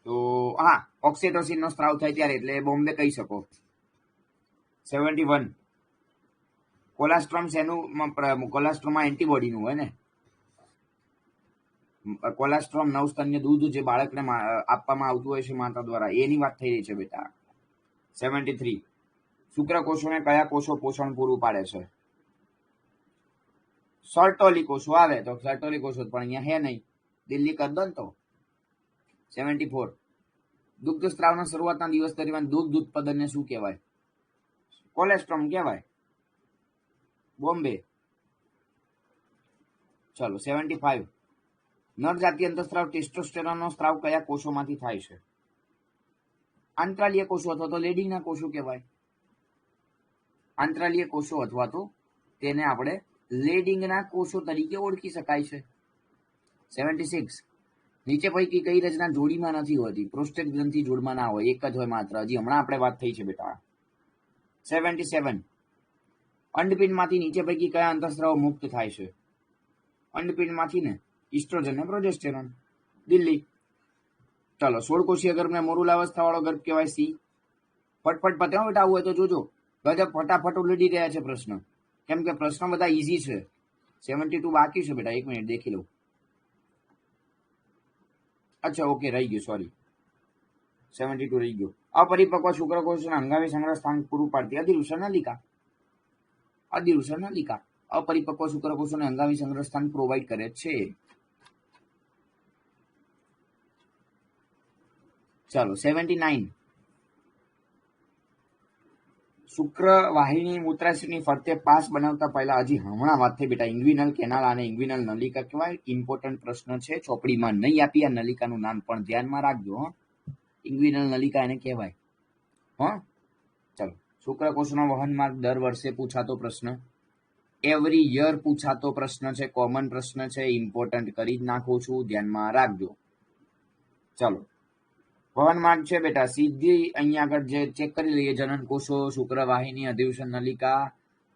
તો હા, ઓક્સિટોસિન નો સ્ત્રાવ થાય ત્યારે, એટલે બોમ્બે કહી શકો. 71. કોલાસ્ટ્રોમ શેનું? કોલાસ્ટ્રોમમાં એન્ટીબોડીનું હોય ને. કોલાસ્ટ્રોમ નવસ્તન્ય દૂધ જે બાળકને આપવામાં આવતું હોય છે માતા દ્વારા, એની વાત થઈ રહી છે બેટા. 73. શુક્રકોષોને કયા કોષો પોષણ પૂરું પાડે છે? સર્ટોલી કોષો આવે તો સર્ટોલી કોષો, પણ અહીંયા હે નહીં, દિલ્હી કર દો ને તો. 74. દુગ્ધ સ્ત્રાવના શરૂઆતના દિવસ દરમિયાન દૂધ ઉત્પાદનને શું કહેવાય? કોલેસ્ટ્રોમ કહેવાય. બોમ્બે. ચલો 75. નર જાતીય અંતઃસ્ત્રાવ ટેસ્ટોસ્ટેરોનનો સ્ત્રાવ કયા કોષોમાંથી થાય છે? આંતરાલીય કોષો અથવા તો લેડિંગના કોષો કહેવાય. આંતરાલીય કોષો અથવા તો તેને આપણે લેડિંગના કોષો તરીકે ઓળખી શકાય છે. 76. નીચે પૈકી કઈ રચના જોડીમાં નથી હોતી? પ્રોસ્ટેટ ગ્રંથિ જોડમાં ના હોય, એક જ હોય માત્ર. હજી હમણાં આપણે વાત થઈ છે બેટા. 77. અંડપિંડમાંથી નીચે પૈકી કયા અંતઃસ્ત્રાવો મુક્ત થાય છે? અંડપિંડમાંથી ને ઇસ્ટ્રોજન અને પ્રોજેસ્ટેરોન. દિલ્હી. ચલો 16 કોષીય ગર્ભને મોરુલાવસ્થા વાળો ગર્ભ કહેવાય. સી. ફટફટ પત્યા બેટા, આવું હોય તો જોજો. ગજબ ફટાફટ ઉલડી રહ્યા છે પ્રશ્ન, કેમ કે પ્રશ્ન બધા ઈઝી છે. 72 બાકી છે બેટા, 1 મિનિટ દેખી લઉં. અચ્છા ઓકે, રહી ગયું, સોરી. 72 રહી ગયો. અપરિપક્વ શુક્રકોષના અંગાવી સંગ્રહ સ્થાન પૂરું પાડતી અધિવૃષણ નલિકા. અધિવૃષણ નલિકા અપરિપક્વ શુક્રકોષોને અંગાવી સંગ્રહ સ્થાન પ્રોવાઈડ કરે છે. ચાલો 79. શુક્રવાહિની મૂત્રાશયની ફરતે પાસ બનાવતા પહેલા, હજી હમણાં વાત થઈ બેટા, ઇન્ગ્વિનલ કેનાલ અને ઇન્ગ્વિનલ નલિકા કહેવાય. ઇમ્પોર્ટન્ટ પ્રશ્ન છે, ચોપડીમાં નહીં આપી. આ નલિકાનું નામ પણ ધ્યાનમાં રાખજો. ઇન્ગ્વિનલ નલિકા એને કહેવાય. ચાલો. શુક્રકોષનો વહન માર્ગ દર વર્ષે પૂછાતો પ્રશ્ન, એવરી યર પૂછાતો પ્રશ્ન છે, કોમન પ્રશ્ન છે, ઇમ્પોર્ટન્ટ કરી જ નાખું છું, ધ્યાનમાં રાખજો. ચાલો, વહન માર્ગ છે બેટા સીધી અહીંયા આગળ જે ચેક કરી લઈએ. જનન કોષો, શુક્રવાહિની, અધિવૃષણ નલિકા.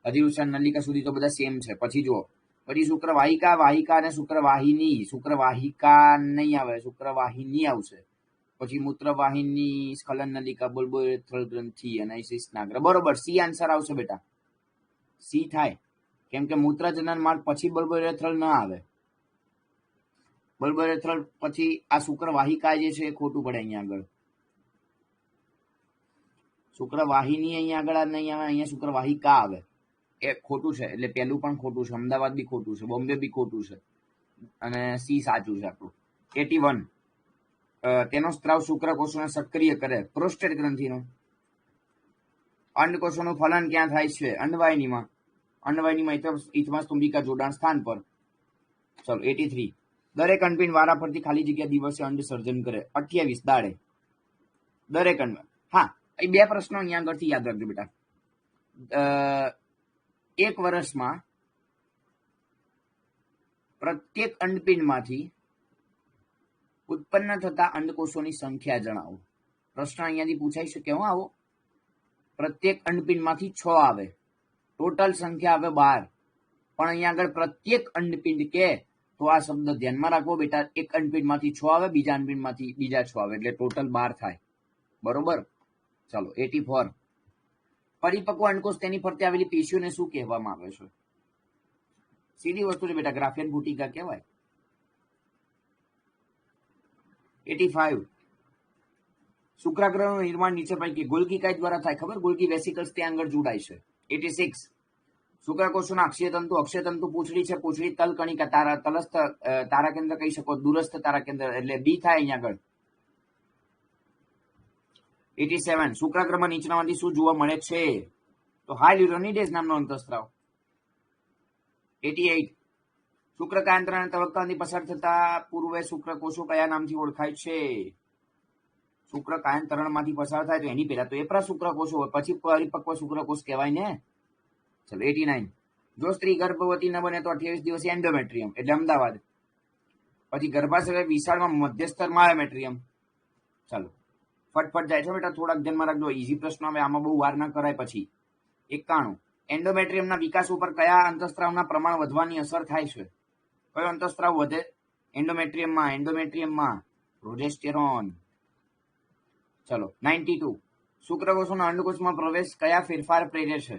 અધિવૃષણ નલિકા સુધી તો બધા સેમ છે. પછી જુઓ, પછી શુક્રવાહિકા, વાહિકા અને શુક્રવાહિની. શુક્રવાહિકા નહીં આવે, શુક્રવાહિની આવશે. પછી મૂત્રવાહિની, સ્ખલન નલિકા, બલ્બોરેથ્રલ ગ્રંથિ અને સ્નાગ્ર. બરોબર, સી આન્સર આવશે બેટા. સી થાય, કેમ કે મૂત્રજનન માર્ગ પછી બલ્બોરેથ્રલ ન આવે. બલ્બોરેથ્રલ પછી આ શુક્રવાહિકા જે છે એ ખોટું પડે. અહીંયા આગળ શુક્રવાહિની અહીંયા આગળ નહીં આવે, અહીંયા શુક્રવાહિકા આવે. એ ખોટું છે, એટલે પહેલું પણ ખોટું છે, અમદાવાદ બી ખોટું છે, બોમ્બે બી ખોટું છે, અને સી સાચું છે આપણું. 81 તેનો સ્ત્રાવ શુક્રકોષોને સક્રિય કરે. પ્રોસ્ટેટ ગ્રંથિનો. અંડકોષોનું ફલન ક્યાં થાય છે? અંડવાહિનીમાં. અંડવાહિનીમાં ઇથમાસ્તુંબિકા જોડાણ સ્થાન પર. ચલો 83 દરેક અંડપિંડ વારા ફરતી ખાલી જગ્યા દિવસે અંડ સર્જન કરે. 28 દાડે. દરેક અંડ. હા, એ બે પ્રશ્નો અહીંયા આગળથી યાદ રાખજો બેટા. એક વર્ષમાં પ્રત્યેક અંડપિંડમાંથી ઉત્પન્ન થતા અંડકોષોની સંખ્યા જણાવો. પ્રશ્ન અહીંયાથી પૂછાઈ શકે. હું આવો પ્રત્યેક અંડપિંડમાંથી 6 આવે, ટોટલ સંખ્યા આવે 12, પણ અહીંયા આગળ પ્રત્યેક અંડપિંડ કે તો આ શબ્દ ધ્યાનમાં રાખવો બેટા. એક અંડપિંડમાંથી 6 આવે, બીજા અંડપિંડમાંથી બીજા 6 આવે, એટલે ટોટલ 12 થાય. બરોબર. ચાલો 84 પરિપક્વ અંડકોષ તેની ફરતે આવેલી પેશીઓને શું કહેવામાં આવે છે? સીધી વસ્તુ છે બેટા, ગ્રાફિયન ગુટિકા કહેવાય. 85 શુક્રાગ્રહનું નિર્માણ નીચે પૈકી ગોલ્ગી કાય દ્વારા થાય? ખબર, ગોલ્ગી વેસિકલ્સ ત્યાં આગળ જોડાય છે. 86 શુક્રકોષોના અક્ષયતંતુ પૂંછડી છે, પૂંછડી તલકણિકા, તલસ્થ તારાકેન્દ્ર કહી શકો, દૂરસ્થ તારાકેન્દ્ર, એટલે બી થાય અહીંયા આગળ. 87 શુક્રાગ્રમાં નીચેનામાંથી શું જોવા મળે છે? તો હાયલ્યુરોનિડેઝ નામનો અંતઃસ્ત્રાવ. 88 શુક્રકાયંત્રના તબક્કામાંથી પસાર થતા પૂર્વે શુક્રકોષો કયા નામથી ઓળખાય છે? શુક્રકાયંત્રણમાંથી પસાર થાય તો એની પહેલા તો એપરા શુક્રકોષો હોય, પછી પરિપક્વ શુક્રકોષ કહેવાય ને. ચલો 89 જો સ્ત્રી ગર્ભવતી ન બને તો 28 દિવસે એન્ડોમેટ્રિયમ, એટલે અમદાવાદ. પછી ગર્ભાશય વિશાળમાં મધ્યસ્તર માયોમેટ્રિયમ. ચાલો ફટફટ જાય છે બેટા, થોડાક ધ્યાનમાં રાખજો. ઈઝી પ્રશ્નો હવે આમાં બહુ વાર ના કરાય. પછી 91 એન્ડોમેટ્રિયમના વિકાસ ઉપર કયા અંતઃસ્ત્રાવના પ્રમાણ વધવાની અસર થાય છે? કયો અંતઃસ્ત્રાવ વધે? એન્ડોમેટ્રિયમમાં પ્રોજેસ્ટેરોન. ચલો 92 શુક્રકોષોના અંડકોષમાં પ્રવેશ કયા ફેરફાર પ્રેરે છે?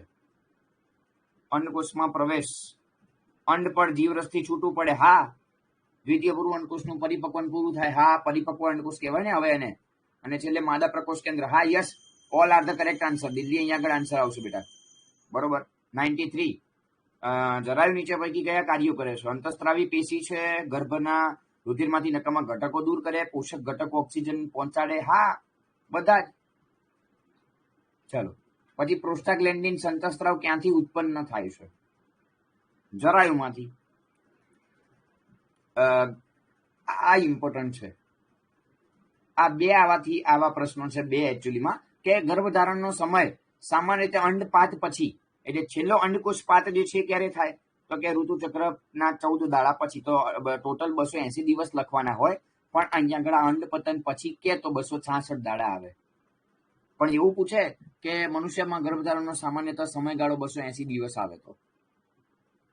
અંડકોષમાં પ્રવેશ. અંડ પર જીવરસથી છૂટું પડે. હા. દ્વિતીય પૂર્વ અંડકોષનું પરિપક્વન પૂરું થાય. હા, પરિપક્વ અંડકોષ કહેવાય ને હવે એને. અને છેલ્લે માદા પ્રકોષ કેન્દ્ર. હા, yes, all are the correct answer. Delhi અહીંયા આગળ આન્સર આવશે બેટા. બરોબર. 93 જરાયુ નીચે પૈકી કયા કાર્યો કરે છે? અંતઃસ્ત્રાવી પેશી છે, ગર્ભના રુધિરમાંથી નકામા ઘટકો દૂર કરે, પોષક ઘટકો ઓક્સિજન પહોંચાડે. હા, બધા જ. ચલો પછી પ્રોસ્ટાગ્લેન્ડિન અંતઃસ્ત્રાવ ક્યાંથી ઉત્પન્ન થાય છે? જરાયુમાંથી. આ ઇમ્પોર્ટન્ટ છે. આ બે આવા પ્રશ્નો છે, બે એકચ્યુઅલીમાં, કે ગર્ભધારણનો સમય સામાન્ય રીતે અંડપાત પછી, એટલે છેલ્લો અંડકોષ પાત જે છે ક્યારે થાય? તો કે ઋતુચક્રના 14 દાડા પછી. તો ટોટલ 280 દિવસ લખવાના હોય, પણ અહીંયા આગળ અંડપતન પછી કે તો 266 દાડા આવે. પણ એવું પૂછે કે મનુષ્યમાં ગર્ભધારણનો સામાન્યતઃ સમયગાળો 280 દિવસ આવે તો.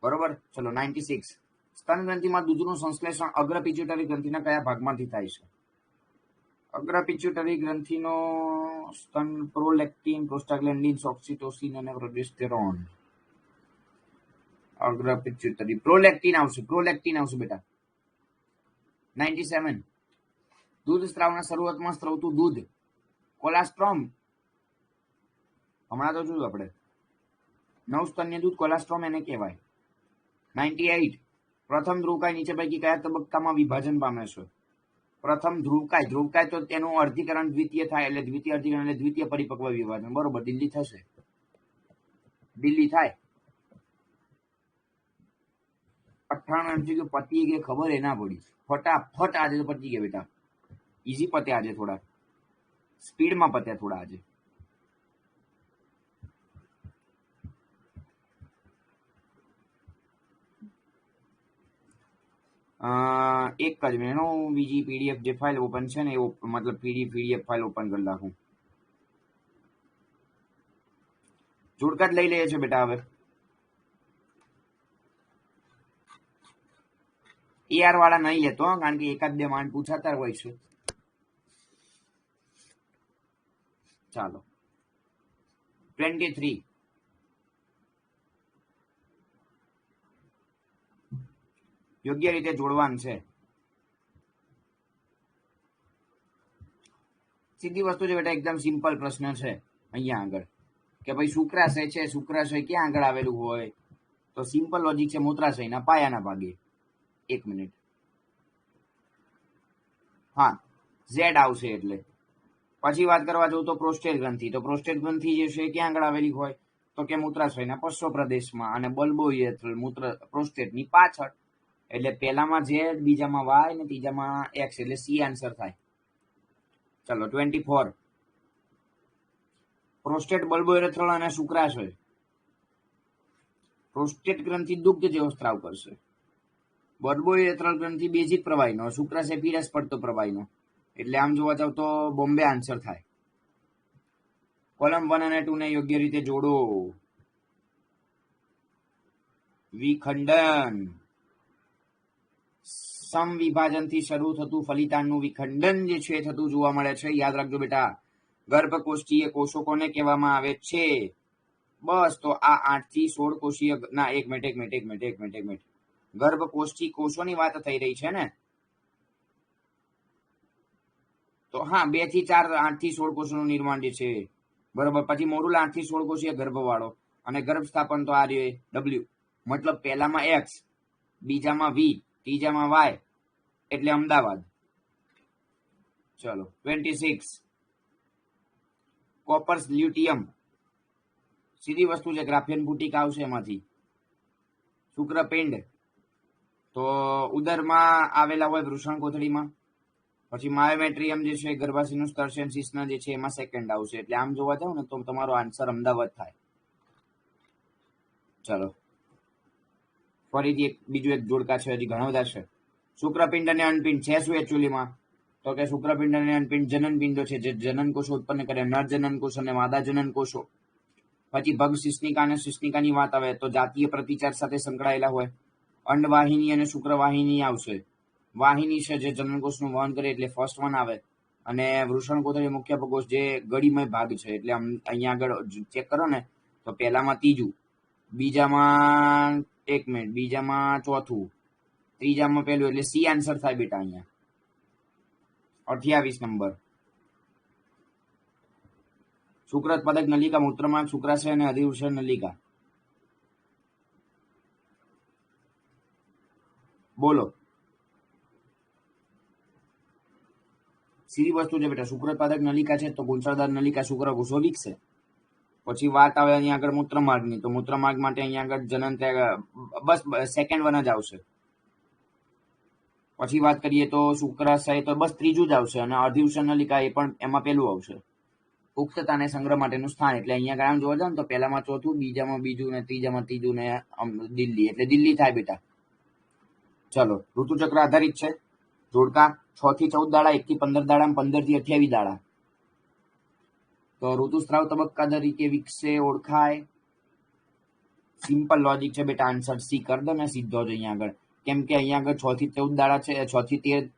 બરોબર. ચલો 96 સ્તન ગ્રંથિમાં દૂધનું સંશ્લેષણ અગ્ર પિટ્યુટરી ગ્રંથિના કયા ભાગમાંથી થાય છે? અગ્ર પિટ્યુટરી ગ્રંથિનો સ્તન પ્રોલેક્ટિન, પ્રોસ્ટાગ્લેન્ડિન, ઓક્સિટોસિન અને પ્રોજેસ્ટેરોન. અગ્ર પિટ્યુટરી પ્રોલેક્ટિન આવશે બેટા. 97 દૂધ સ્ત્રાવના શરૂઆતમાં સ્ત્રવતું દૂધ કોલાસ્ટ્રોમ. હમણાં તો જોયું આપણે. નવસ્તન્ય દૂધ કોલાસ્ટ્રોમ એને કહેવાય. 98 પ્રથમ ધ્રુવકાય નીચે પૈકી કયા તબક્કામાં વિભાજન પામે છે? પ્રથમ ધ્રુવકાય તો તેનું અર્ધીકરણ દ્વિતીય થાય, એટલે દ્વિતીય અર્ધીકરણ એટલે દ્વિતીય પરિપક્વ વિભાજન. બરોબર. દિલ્હી થશે. દિલ્હી થાય. 98 MCQ પતી કે ખબર એ ના પડી. ફટાફટ આજે તો પતી ગયા બેટા. ઈઝી પતે આજે, થોડા સ્પીડમાં પત્યા થોડા આજે. એક જ મિનિટ, હું બીજી પીડીએફ જે ફાઇલ ઓપન છે ને એ મતલબ પીડીએફ ફાઇલ ઓપન કરી નાખું. જોડકા જ લઈ લઈએ છે બેટા. હવે ER વાળા નહીં લેતો, કારણ કે એકાદ બે માંડ પૂછાતા હોય છે. ચાલો 23 યોગ્ય રીતે જોડવાનું છે. સીધી વસ્તુ છે બેટા, એકદમ સિમ્પલ પ્રશ્ન છે અહીંયા આગળ. કે ભાઈ શુક્રાશય છે, શુક્રાશય ક્યાં આગળ આવેલું હોય? તો સિમ્પલ લોજિક છે, મૂત્રાશયના પાયાના ભાગે. 1 મિનિટ. હા, ઝેડ આવશે એટલે. પછી વાત કરવા જાઉં તો પ્રોસ્ટેટ ગ્રંથિ. તો પ્રોસ્ટેટ ગ્રંથિ જે છે ક્યાં આગળ આવેલી હોય? તો કે મૂત્રાશયના પશ્ચ પ્રદેશમાં અને બલ્બોયુરેથ્રલ પ્રોસ્ટેટની પાછળ. એટલે પહેલામાં ઝેડ, બીજામાં વાય અને ત્રીજામાં એક્સ, એટલે સી આન્સર થાય. ચલો 24. પ્રોસ્ટેટ, બલ્બોયુરેથ્રલ અને શુક્રાશય. પ્રોસ્ટેટ ગ્રંથિ દુગ્ધ જેવો સ્ત્રાવ કરશે. બલ્બોયુરેથ્રલ ગ્રંથિ બેઝિક પ્રવાહીનો, શુક્રાશય પીરસ પડતો પ્રવાહીનો. એટલે આમ જોવા જાવ તો બોમ્બે આન્સર થાય. કોલમ 1 અને 2 ને યોગ્ય રીતે જોડો. વિખંડન. સમવિભાજનથી શરૂ થતું ફલિતાંડનું વિખંડન જે છે થતું જોવા મળે છે. યાદ રાખજો બેટા. ગર્ભકોષ્ઠીય કોષો કોને કહેવામાં આવે છે? બસ તો આ 8 થી 16 કોષીય, ના એક મિનિટ. ગર્ભકોષ્ઠી કોષોની વાત થઈ રહી છે ને? તો હા, 2 થી 4, 8 થી 16 કોષોનું નિર્માણ જે છે, બરોબર. પછી મોડુલ 8 થી 16 કોષીય ગર્ભવાળો, અને ગર્ભ સ્થાપન તો આ રે ડબલ્યુ, મતલબ પહેલામાં એક્સ, બીજામાં વી, ત્રીજામાં વાય, એટલે અમદાવાદ. ચલો 26. કોપર્સ લ્યુટિયમ સીધી વસ્તુ છે, ગ્રાફિયન બુટિકા આવશે એમાંથી. શુક્રપિંડ તો ઉદરમાં આવેલા હોય વૃષણ કોથળીમાં. પછી માયોમેટ્રિયમ જે છે ગર્ભાશયનું સ્તર છે, શિશ્ન જે છે એમાં સેકન્ડ આવશે. એટલે આમ જોવા જાવ ને તો તમારો આન્સર અમદાવાદ થાય. ચલો ફરીથી બીજું એક જોડકા છે, હજી ઘણા બધા છે. શુક્રપિંડ અને અનપિંડ છે શું એકચ્યુઅલીમાં? તો કે શુક્રપિંડ અને અનપિંડ જનનપિંડો છે, જે જનન કોષો ઉત્પન્ન કરે, નર જનન કોષ અને માદા જનન કોષો. પછી ભગ શિશ્નિકા અને શિશ્નિકાની વાત આવે તો જાતીય પ્રતિચાર સાથે સંકળાયેલા હોય. અંડવાહિની અને શુક્રવાહિની આવશે. વાહિની છે જે જનનકોષનું વહન કરે, એટલે ફર્સ્ટ વન આવે. અને વૃષણ કોથળી મુખ્ય કોષ જે ગળીમય ભાગ છે, એટલે અહીંયા આગળ ચેક કરો ને તો પહેલામાં ત્રીજું, બીજામાં 1 મિનિટ, બીજામાં ચોથું, ત્રીજામાં પહેલું, એટલે સી આન્સર થાય બેટા અહીંયા. 28 નંબર. શુક્રોત્પાદક નલિકા, મૂત્રમાર્ગ, શુક્રાશય અને અધિવૃષણ નલિકા. બોલો. સીધી વસ્તુ છે બેટા. શુક્રોત્પાદક નલિકા છે તો ગુંચળદાર નલિકા શુક્રકોષો વિકસે. પછી વાત આવે અહીંયા આગળ મૂત્રમાર્ગની. તો મૂત્રમાર્ગ માટે અહીંયા આગળ જનન બસ સેકન્ડ વન જ આવશે. પછી વાત કરીએ તો શુક્રાશય તો બસ ત્રીજું જ આવશે, અને અધિવૃષણ નલિકા એ પણ એમાં પહેલું આવશે. પુખ્તતા અને સંગ્રહ માટેનું સ્થાન, એટલે અહીંયા આગળ આમ જોવા જાવ ને તો પહેલામાં ચોથું, બીજામાં બીજું ને ત્રીજામાં ત્રીજું ને દિલ્હી, એટલે દિલ્હી થાય બેટા. ચલો ઋતુચક્ર આધારિત છે. જોડકા 6 થી 14 દાડા, 1 થી 15 દાડા, 15 થી 28 દાડા. તો ઋતુસ્રાવ તબક્કા તરીકે વિકસે, ઓળખાય. સિમ્પલ લોજિક છે બેટા. આન્સર સી કર દો ને સીધો જ અહીંયા આગળ. કેમ કે અહીંયા આગળ 6 થી 14 દાડા છે, 6 થી 13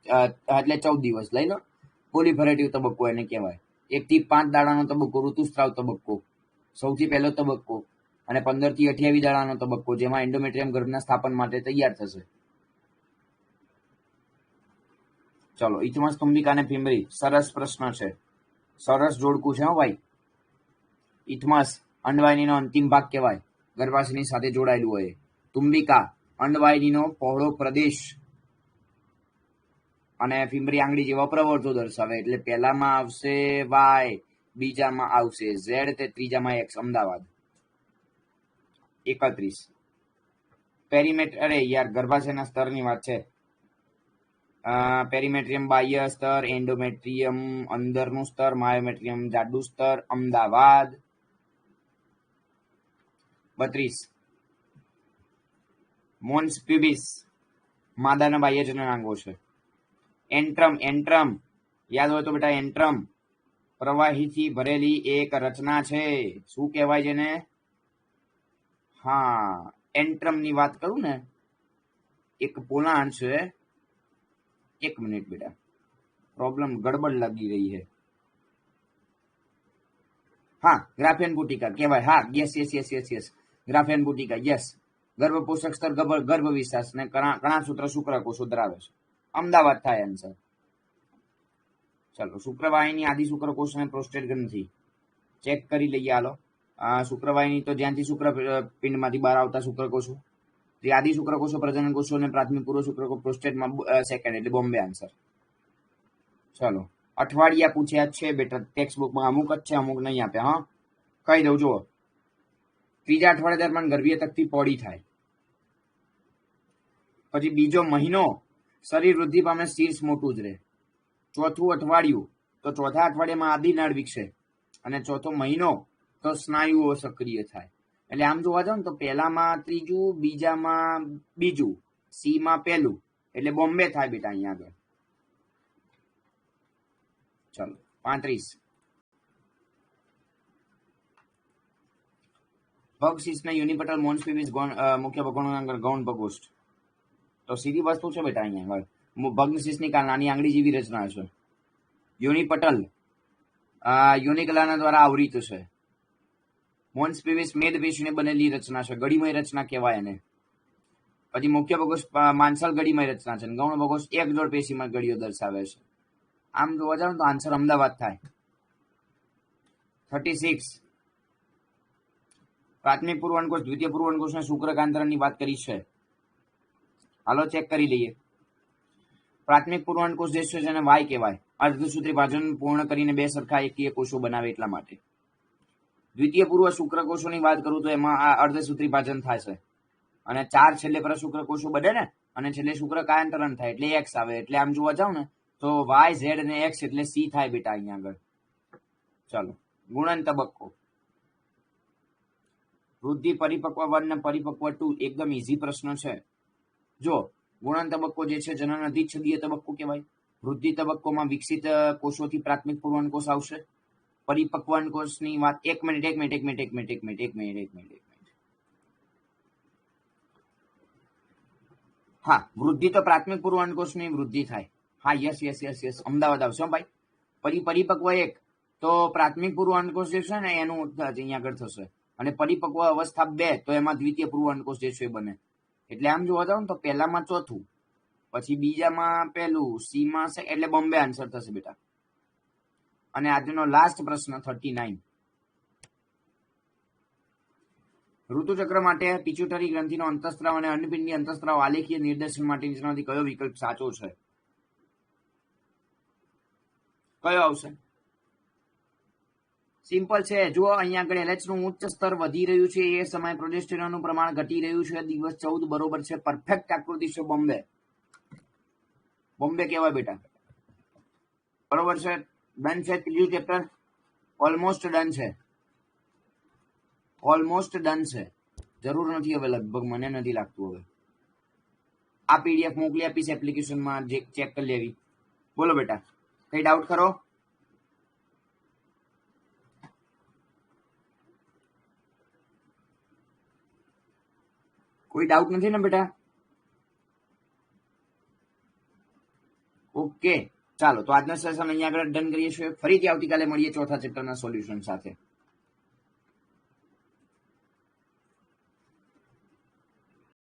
એટલે 14 દિવસ લઈ લો. પોલિફેરેટિવ તબક્કો એને કહેવાય. 1 થી 5 દાડાનો તબક્કો ઋતુસ્રાવ તબક્કો, સૌથી પહેલો તબક્કો. અને 15 થી 28 દાડાનો તબક્કો, જેમાં એન્ડોમેટ્રિયમ ગર્ભના સ્થાપન માટે તૈયાર થશે. ચલો ઇથમસ, તુંબિકા અને ફિમરી. સરસ પ્રશ્ન છે, સરસ જોડકું છે હો ભાઈ. ઇથમસ અંડવાહિનીનો અંતિમ ભાગ કહેવાય, ગર્ભાશયની સાથે જોડાયેલું હોય. તુંબિકા અંડવાહિનીનો પહોળો પ્રદેશ, અને ફિમરી આંગળી જેવા પ્રવર્તો દર્શાવે. એટલે પહેલામાં આવશે વાય, બીજામાં આવશે ઝેડ, તે ત્રીજામાં એક્સ, અમદાવાદ. 31. પેરીમેટર, અરે યાર ગર્ભાશયના સ્તરની વાત છે. પેરીમેટ્રિયમ બાહ્ય સ્તર, એન્ડોમેટ્રિયમ અંદરનું સ્તર, માયોમેટ્રિયમ જાડું સ્તર, અમદાવાદ. 32. મોન્સ પ્યુબિસ માદાના બાહ્ય જનનાંગો છે. એન્ટ્રમ, એન્ટ્રમ યાદ હોય તો બેટા, એન્ટ્રમ પ્રવાહીથી ભરેલી એક રચના છે. શું કહેવાય છે ને? હા, એન્ટ્રમની વાત કરું ને, એક પોલાણ છે. 1 મિનિટ બેટા, પ્રોબ્લેમ ગડબડ લાગી રહી છે. હા, ગ્રાફિયન બુટિકા કહેવાય. હા, યસ, ગ્રાફિયન બુટિકા, યસ. ગર્ભ પોષક સ્તર, ગર્ભ વિકાસ ને કણાસૂત્ર શુક્રકોષો ધરાવે છે. અમદાવાદ થાય આન્સર. ચલો શુક્રવાહિની, આદિ શુક્રકોષ અને પ્રોસ્ટેટ ગ્રંથિ ચેક કરી લઈએ. હાલો શુક્રવાહિની તો જ્યાંથી શુક્રપિંડમાંથી બહાર આવતા શુક્રકોષો, જે આદિ શુક્રકોષો પ્રજનન કોષો અને પ્રાથમિક પૂર્વ શુક્રકોષ પ્રોસ્ટેટમાં સેકન્ડ એટલે બોમ્બે આન્સર. ચલો અઠવાડિયા પૂછ્યા છે બેટા ટેક્સ્ટ બુકમાં, અમુક જ છે અમુક નહીં આપ્યા. હા કહી દઉં જુઓ, ત્રીજા અઠવાડિયા દરમિયાન ગર્ભીય તકતી પોડી થાય. પછી બીજો મહિનો શરીર વૃદ્ધિ પામે, શીર્ષ મોટું જ રહે. ચોથું અઠવાડિયું તો ચોથા અઠવાડિયામાં આદિ નાળ વિકસે અને ચોથો મહિનો તો સ્નાયુઓ સક્રિય થાય. એટલે આમ જોવા જાવ ને તો પહેલામાં ત્રીજું, બીજામાં બીજું, સી માં પહેલું એટલે બોમ્બે થાય બેટા અહીંયા આગળ. ચલો 35 પગ શીર્ષના યુનિપટલ મોન્સ પીવીસ મુખ્ય ભગોળ ગૌણ પ્રકોષ્ઠ. તો સીધી વસ્તુ છે બેટા અહીંયા આગળ. ભગ્ન શીર્ષની નાની આંગળી જેવી રચના છે. યુનિપટલ યુનિકલાના દ્વારા આવૃત છે. મોન્સ પીવીસ મેદપેશીને બનેલી રચના છે, ગડીમય રચના કહેવાય એને. પછી મુખ્ય પ્રકોષ્ઠ માંસલ ગડીમય રચના છે. ગૌણ પ્રકોષ્ઠ એક જોડ પેશીમાં ગડીઓ દર્શાવે છે. આમ જોવા જાવ તો આન્સર અમદાવાદ થાય. 36 પ્રાથમિક પૂર્વાંકોષ દ્વિતીય પૂર્વાંકોષ અને શુક્રકાંતરની વાત કરી છે. હાલો ચેક કરી લઈએ. પ્રાથમિક પૂર્વાંકોષ જે છે જેને વાય કહેવાય, અર્ધસૂત્રી ભાજન પૂર્ણ કરીને બે સરખા એકીય કોષો બનાવે એટલા માટે. દ્વિતીય પૂર્વ શુક્રકોષોની વાત કરું તો એમાં આ અર્ધસૂત્રી ભાજન થાય છે અને 4 છેલ્લે પર શુક્રકોષો બને ને અને છેલ્લે શુક્રકાંતરણ થાય એટલે એક્સ આવે. એટલે આમ જોવા જાવ ને તો વાય ઝેડ અને એક્સ એટલે સી થાય બેટા અહીંયા આગળ. ચાલો ગુણન તબક્કો. વૃદ્ધિ પરિપક્વ 1 ને પરિપક્વ 2 એકદમ ઈઝી પ્રશ્ન છે. જો ગુણન તબક્કો જે છે જનન અધિચ્છદીય તબક્કો કહેવાય. વૃદ્ધિ તબક્કોમાં વિકસિત કોષોથી પ્રાથમિક પૂર્વાંકોષ આવશે. પરિપક્વાંકોષની વાત એક મિનિટ. હા વૃદ્ધિ તો પ્રાથમિક પૂર્વાંકોષની વૃદ્ધિ થાય. હા યસ અમદાવાદ આવશે ભાઈ. પરિપક્વ 1 તો પ્રાથમિક પૂર્વાંકોષ જે છે ને એનું અહીંયા આગળ થશે અને પરિપક્વ અવસ્થા 2 તો એમાં દ્વિતીય પૂર્વાંકોષ જે છે બને. એટલે આમ જોવા જાવ ને તો પહેલામાં ચોથું, પછી બીજામાં પહેલું, સી માં છે એટલે બોમ્બે આન્સર થશે બેટા. અને આજનો લાસ્ટ પ્રશ્ન 39 ઋતુચક્ર માટે પિચ્યુટરી ગ્રંથિનો અંતઃસ્ત્રાવ અને અન્નપિંડની અંતઃસ્ત્રાવ આલેખીય નિર્દેશન માટે નીચેનામાંથી કયો વિકલ્પ સાચો છે? કયો આવશે? સિમ્પલ છે. જુઓ અહીંયા આગળ એલએચ નું ઉચ્ચ સ્તર વધી રહ્યું છે, એ સમયે પ્રોજેસ્ટેરોનનું પ્રમાણ ઘટી રહ્યું છે. દિવસ 14 બરોબર છે. પરફેક્ટ આકૃતિ છે. બોમ્બે કહેવાય બેટા. બરોબર છે. ડન છે. ત્રીજું ચેપ્ટર ઓલમોસ્ટ ડન છે. જરૂર નથી હવે, લગભગ મને નથી લાગતું હવે. આ પીડીએફ મોકલી આપીશ એપ્લિકેશનમાં, જે ચેક કરી લેવી. બોલો બેટા, કઈ ડાઉટ કરો? કોઈ ડાઉટ નથી ને બેટા? ઓકે ચાલો, તો આજના સેશન અહીંયા આગળ ડન કરીએ છીએ. ફરીથી આવતીકાલે મળીએ ચોથા ચેપ્ટરના સોલ્યુશન સાથે.